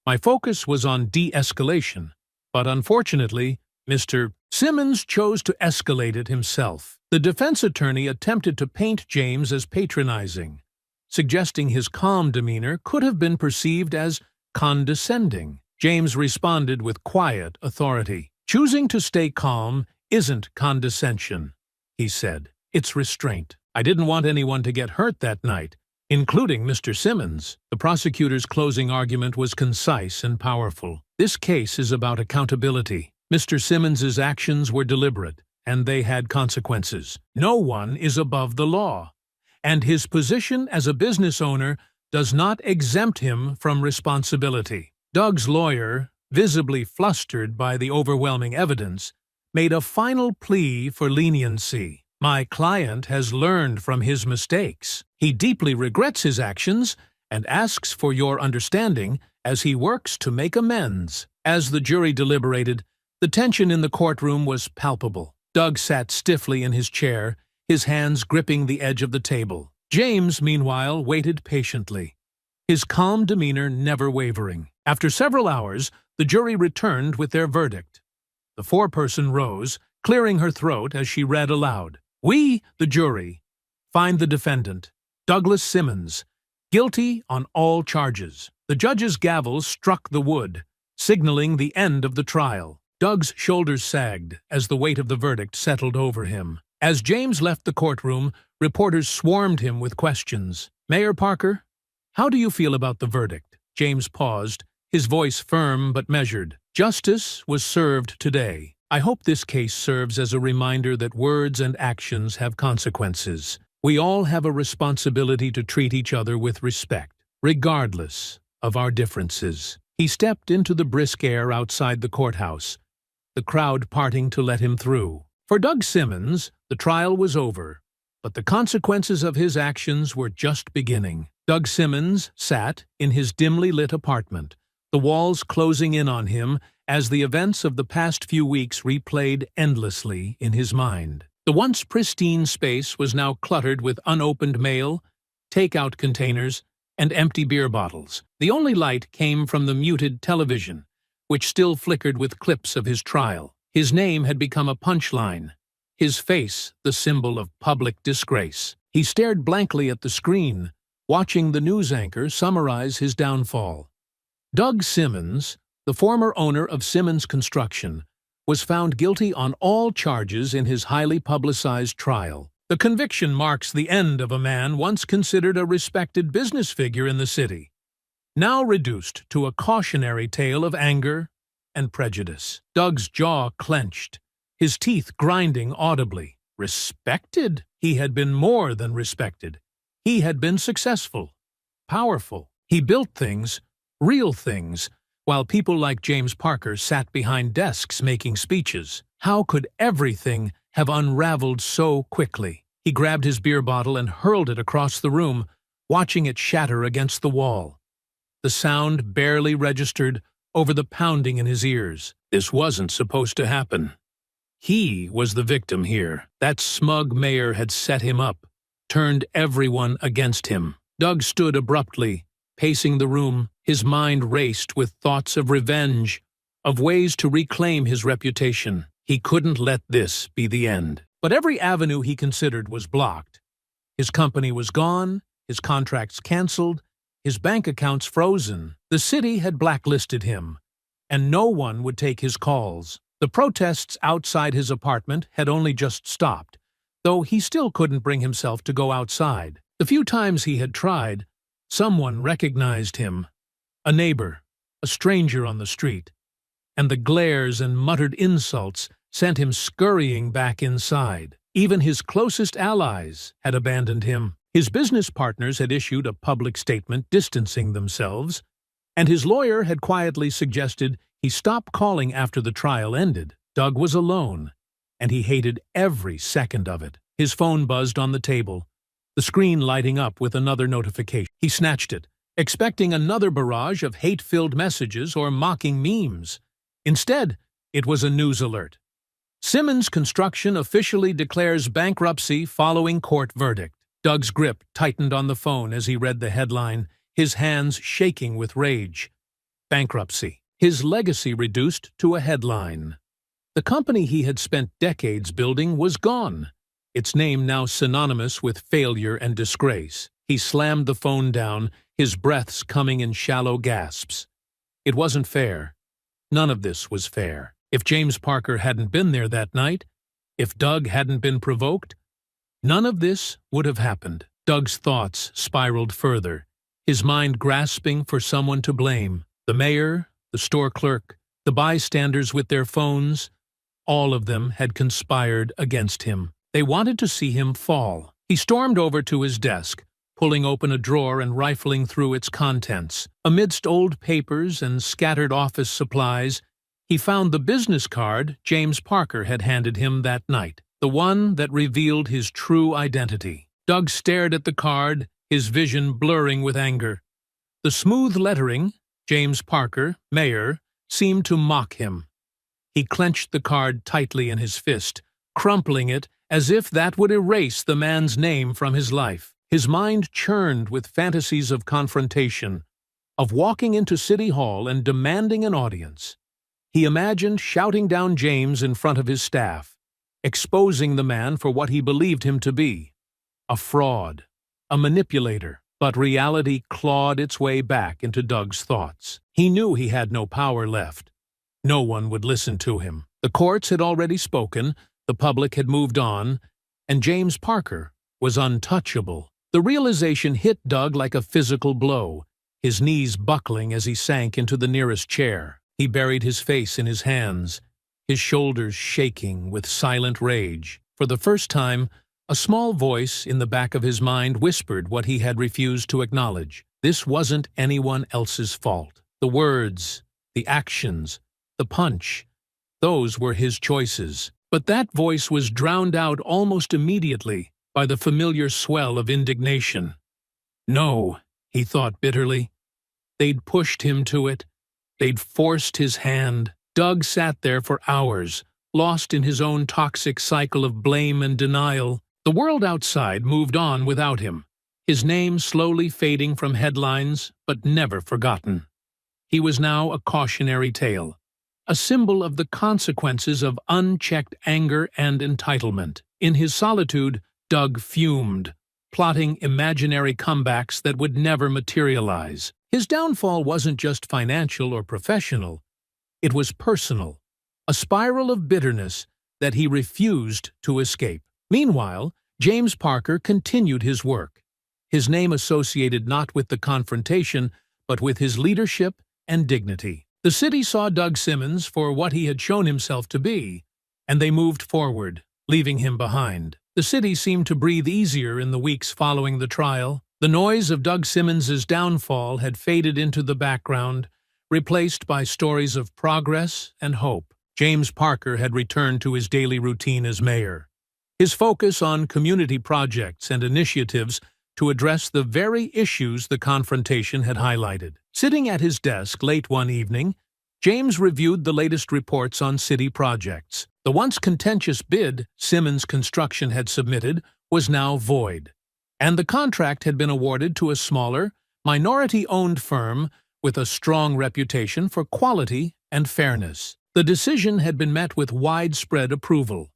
My focus was on de-escalation, but unfortunately, Mr. Simmons chose to escalate it himself." The defense attorney attempted to paint James as patronizing, suggesting his calm demeanor could have been perceived as condescending. James responded with quiet authority. "Choosing to stay calm isn't condescension," he said. "It's restraint. I didn't want anyone to get hurt that night, including Mr. Simmons." The prosecutor's closing argument was concise and powerful. "This case is about accountability. Mr. Simmons's actions were deliberate, and they had consequences. No one is above the law, and his position as a business owner does not exempt him from responsibility." Doug's lawyer, visibly flustered by the overwhelming evidence, made a final plea for leniency. "My client has learned from his mistakes. He deeply regrets his actions and asks for your understanding as he works to make amends." As the jury deliberated, the tension in the courtroom was palpable. Doug sat stiffly in his chair, his hands gripping the edge of the table. James, meanwhile, waited patiently, his calm demeanor never wavering. After several hours, the jury returned with their verdict. The foreperson rose, clearing her throat as she read aloud. "We, the jury, find the defendant, Douglas Simmons, guilty on all charges." The judge's gavel struck the wood, signaling the end of the trial. Doug's shoulders sagged as the weight of the verdict settled over him. As James left the courtroom, reporters swarmed him with questions. "Mayor Parker, how do you feel about the verdict?" James paused, his voice firm but measured. "Justice was served today. I hope this case serves as a reminder that words and actions have consequences. We all have a responsibility to treat each other with respect, regardless of our differences." He stepped into the brisk air outside the courthouse, the crowd parting to let him through. For Doug Simmons, the trial was over, But the consequences of his actions were just beginning. Doug Simmons sat in his dimly lit apartment, the walls closing in on him as the events of the past few weeks replayed endlessly in his mind. The once pristine space was now cluttered with unopened mail, takeout containers, and empty beer bottles. The only light came from the muted television, which still flickered with clips of his trial. His name had become a punchline, his face the symbol of public disgrace. He stared blankly at the screen, watching the news anchor summarize his downfall. Doug Simmons, the former owner of Simmons Construction, was found guilty on all charges in his highly publicized trial. The conviction marks the end of a man once considered a respected business figure in the city, now reduced to a cautionary tale of anger and prejudice. Doug's jaw clenched, his teeth grinding audibly. Respected? He had been more than respected. He had been successful, powerful. He built things, real things, while people like James Parker sat behind desks making speeches. How could everything have unraveled so quickly? He grabbed his beer bottle and hurled it across the room, watching it shatter against the wall. The sound barely registered over the pounding in his ears. This wasn't supposed to happen. He was the victim here. That smug mayor had set him up, turned everyone against him. Doug stood abruptly, pacing the room. His mind raced with thoughts of revenge, of ways to reclaim his reputation. He couldn't let this be the end. But every avenue he considered was blocked. His company was gone, his contracts canceled, his bank accounts frozen. The city had blacklisted him, and no one would take his calls. The protests outside his apartment had only just stopped, though he still couldn't bring himself to go outside. The few times he had tried, someone recognized him. A neighbor, a stranger on the street, and the glares and muttered insults sent him scurrying back inside. Even his closest allies had abandoned him. His business partners had issued a public statement distancing themselves, and his lawyer had quietly suggested he stop calling after the trial ended. Doug was alone, and he hated every second of it. His phone buzzed on the table, the screen lighting up with another notification. He snatched it, expecting another barrage of hate-filled messages or mocking memes. Instead, it was a news alert. Simmons Construction officially declares bankruptcy following court verdict. Doug's grip tightened on the phone as he read the headline, his hands shaking with rage. Bankruptcy. His legacy reduced to a headline. The company he had spent decades building was gone, its name now synonymous with failure and disgrace. He slammed the phone down, his breaths coming in shallow gasps. It wasn't fair. None of this was fair. If James Parker hadn't been there that night, if Doug hadn't been provoked, none of this would have happened. Doug's thoughts spiraled further, his mind grasping for someone to blame. The mayor, the store clerk, the bystanders with their phones, all of them had conspired against him. They wanted to see him fall. He stormed over to his desk, pulling open a drawer and rifling through its contents. Amidst old papers and scattered office supplies, he found the business card James Parker had handed him that night, the one that revealed his true identity. Doug stared at the card, his vision blurring with anger. The smooth lettering, James Parker, Mayor, seemed to mock him. He clenched the card tightly in his fist, crumpling it as if that would erase the man's name from his life. His mind churned with fantasies of confrontation, of walking into City Hall and demanding an audience. He imagined shouting down James in front of his staff, exposing the man for what he believed him to be, a fraud, a manipulator. But reality clawed its way back into Doug's thoughts. He knew he had no power left. No one would listen to him. The courts had already spoken, the public had moved on, and James Parker was untouchable. The realization hit Doug like a physical blow, his knees buckling as he sank into the nearest chair. He buried his face in his hands, his shoulders shaking with silent rage. For the first time, a small voice in the back of his mind whispered what he had refused to acknowledge. This wasn't anyone else's fault. The words, the actions, the punch, those were his choices. But that voice was drowned out almost immediately by the familiar swell of indignation. No, he thought bitterly. They'd pushed him to it. They'd forced his hand. Doug sat there for hours, lost in his own toxic cycle of blame and denial. The world outside moved on without him, his name slowly fading from headlines, but never forgotten. He was now a cautionary tale, a symbol of the consequences of unchecked anger and entitlement. In his solitude, Doug fumed, plotting imaginary comebacks that would never materialize. His downfall wasn't just financial or professional, it was personal, a spiral of bitterness that he refused to escape. Meanwhile, James Parker continued his work, his name associated not with the confrontation, but with his leadership and dignity. The city saw Doug Simmons for what he had shown himself to be, and they moved forward, leaving him behind. The city seemed to breathe easier in the weeks following the trial. The noise of Doug Simmons's downfall had faded into the background, replaced by stories of progress and hope. James Parker had returned to his daily routine as mayor, his focus on community projects and initiatives to address the very issues the confrontation had highlighted. Sitting at his desk late one evening, James reviewed the latest reports on city projects. The once contentious bid Simmons Construction had submitted was now void, and the contract had been awarded to a smaller, minority-owned firm with a strong reputation for quality and fairness. The decision had been met with widespread approval,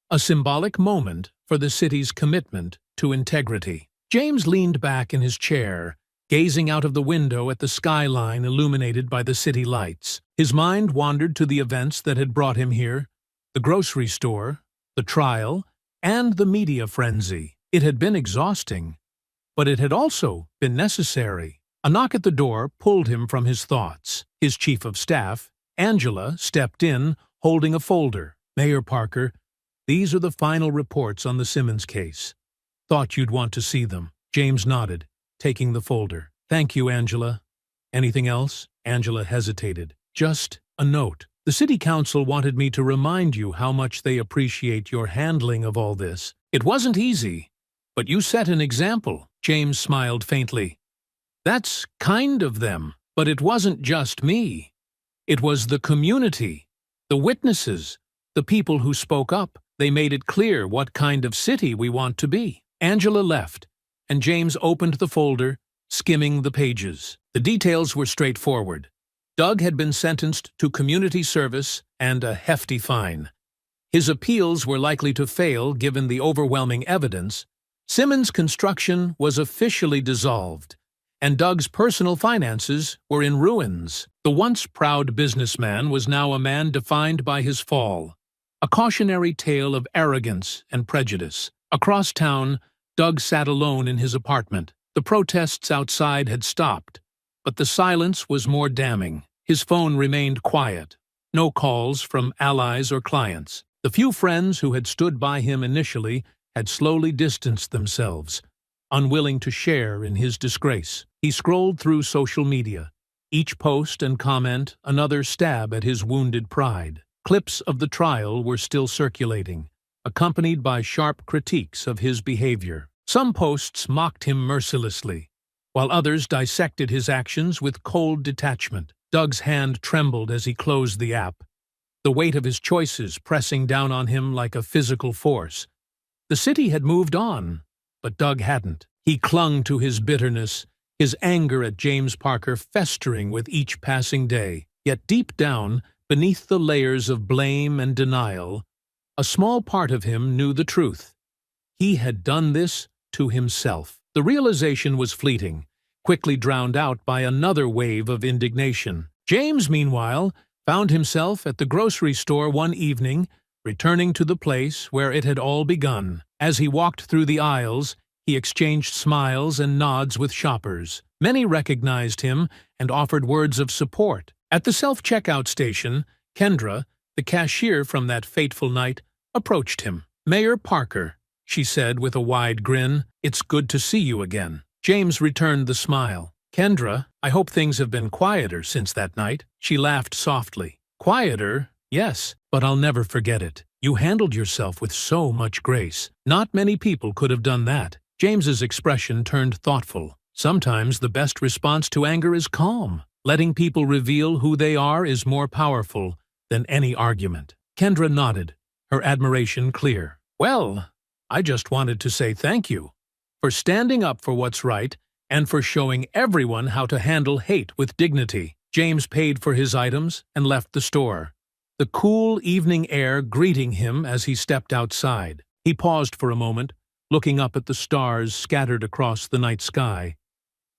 a symbolic moment for the city's commitment to integrity. James leaned back in his chair, gazing out of the window at the skyline illuminated by the city lights. His mind wandered to the events that had brought him here: the grocery store, the trial, and the media frenzy. It had been exhausting, but it had also been necessary. A knock at the door pulled him from his thoughts. His chief of staff, Angela, stepped in, holding a folder. "Mayor Parker, these are the final reports on the Simmons case. Thought you'd want to see them." James nodded, taking the folder. "Thank you, Angela. Anything else?" Angela hesitated. "Just a note. The city council wanted me to remind you how much they appreciate your handling of all this. It wasn't easy, but you set an example." James smiled faintly. "That's kind of them, but it wasn't just me. It was the community, the witnesses, the people who spoke up. They made it clear what kind of city we want to be." Angela left, and James opened the folder, skimming the pages. The details were straightforward. Doug had been sentenced to community service and a hefty fine. His appeals were likely to fail given the overwhelming evidence. Simmons Construction was officially dissolved, and Doug's personal finances were in ruins. The once proud businessman was now a man defined by his fall, a cautionary tale of arrogance and prejudice. Across town, Doug sat alone in his apartment. The protests outside had stopped, but the silence was more damning. His phone remained quiet. No calls from allies or clients. The few friends who had stood by him initially had slowly distanced themselves, unwilling to share in his disgrace. He scrolled through social media, each post and comment another stab at his wounded pride. Clips of the trial were still circulating, accompanied by sharp critiques of his behavior. Some posts mocked him mercilessly, while others dissected his actions with cold detachment. Doug's hand trembled as he closed the app, the weight of his choices pressing down on him like a physical force. The city had moved on, but Doug hadn't. He clung to his bitterness, his anger at James Parker festering with each passing day. Yet deep down, beneath the layers of blame and denial, a small part of him knew the truth. He had done this to himself. The realization was fleeting, quickly drowned out by another wave of indignation. James, meanwhile, found himself at the grocery store one evening, returning to the place where it had all begun. As he walked through the aisles, he exchanged smiles and nods with shoppers. Many recognized him and offered words of support. At the self-checkout station, Kendra, the cashier from that fateful night, approached him. "Mayor Parker," she said with a wide grin, "it's good to see you again." James returned the smile. "Kendra, I hope things have been quieter since that night." She laughed softly. "Quieter? Yes, but I'll never forget it. You handled yourself with so much grace. Not many people could have done that. James's expression turned thoughtful. Sometimes the best response to anger is calm. Letting people reveal who they are is more powerful than any argument. Kendra nodded, her admiration clear. Well, I just wanted to say thank you for standing up for what's right and for showing everyone how to handle hate with dignity. James paid for his items and left the store, the cool evening air greeting him as he stepped outside. He paused for a moment, looking up at the stars scattered across the night sky.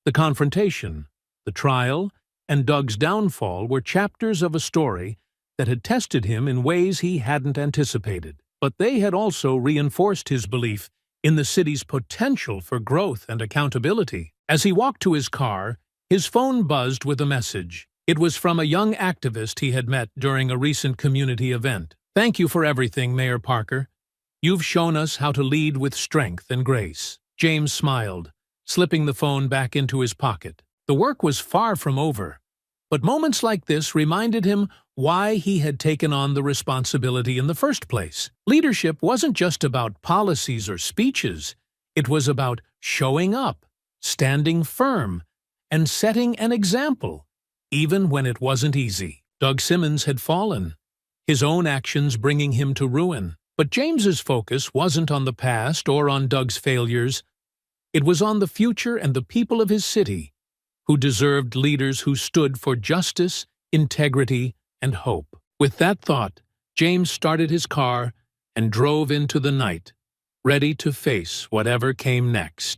The confrontation, the trial, and Doug's downfall were chapters of a story that had tested him in ways he hadn't anticipated. But they had also reinforced his belief in the city's potential for growth and accountability. As he walked to his car, his phone buzzed with a message. It was from a young activist he had met during a recent community event. "Thank you for everything, Mayor Parker. You've shown us how to lead with strength and grace." James smiled, slipping the phone back into his pocket. The work was far from over, but moments like this reminded him why he had taken on the responsibility in the first place. Leadership wasn't just about policies or speeches. It was about showing up, standing firm, and setting an example, even when it wasn't easy. Doug Simmons had fallen, his own actions bringing him to ruin. But James's focus wasn't on the past or on Doug's failures. It was on the future and the people of his city, who deserved leaders who stood for justice, integrity, and hope. With that thought, James started his car and drove into the night, ready to face whatever came next.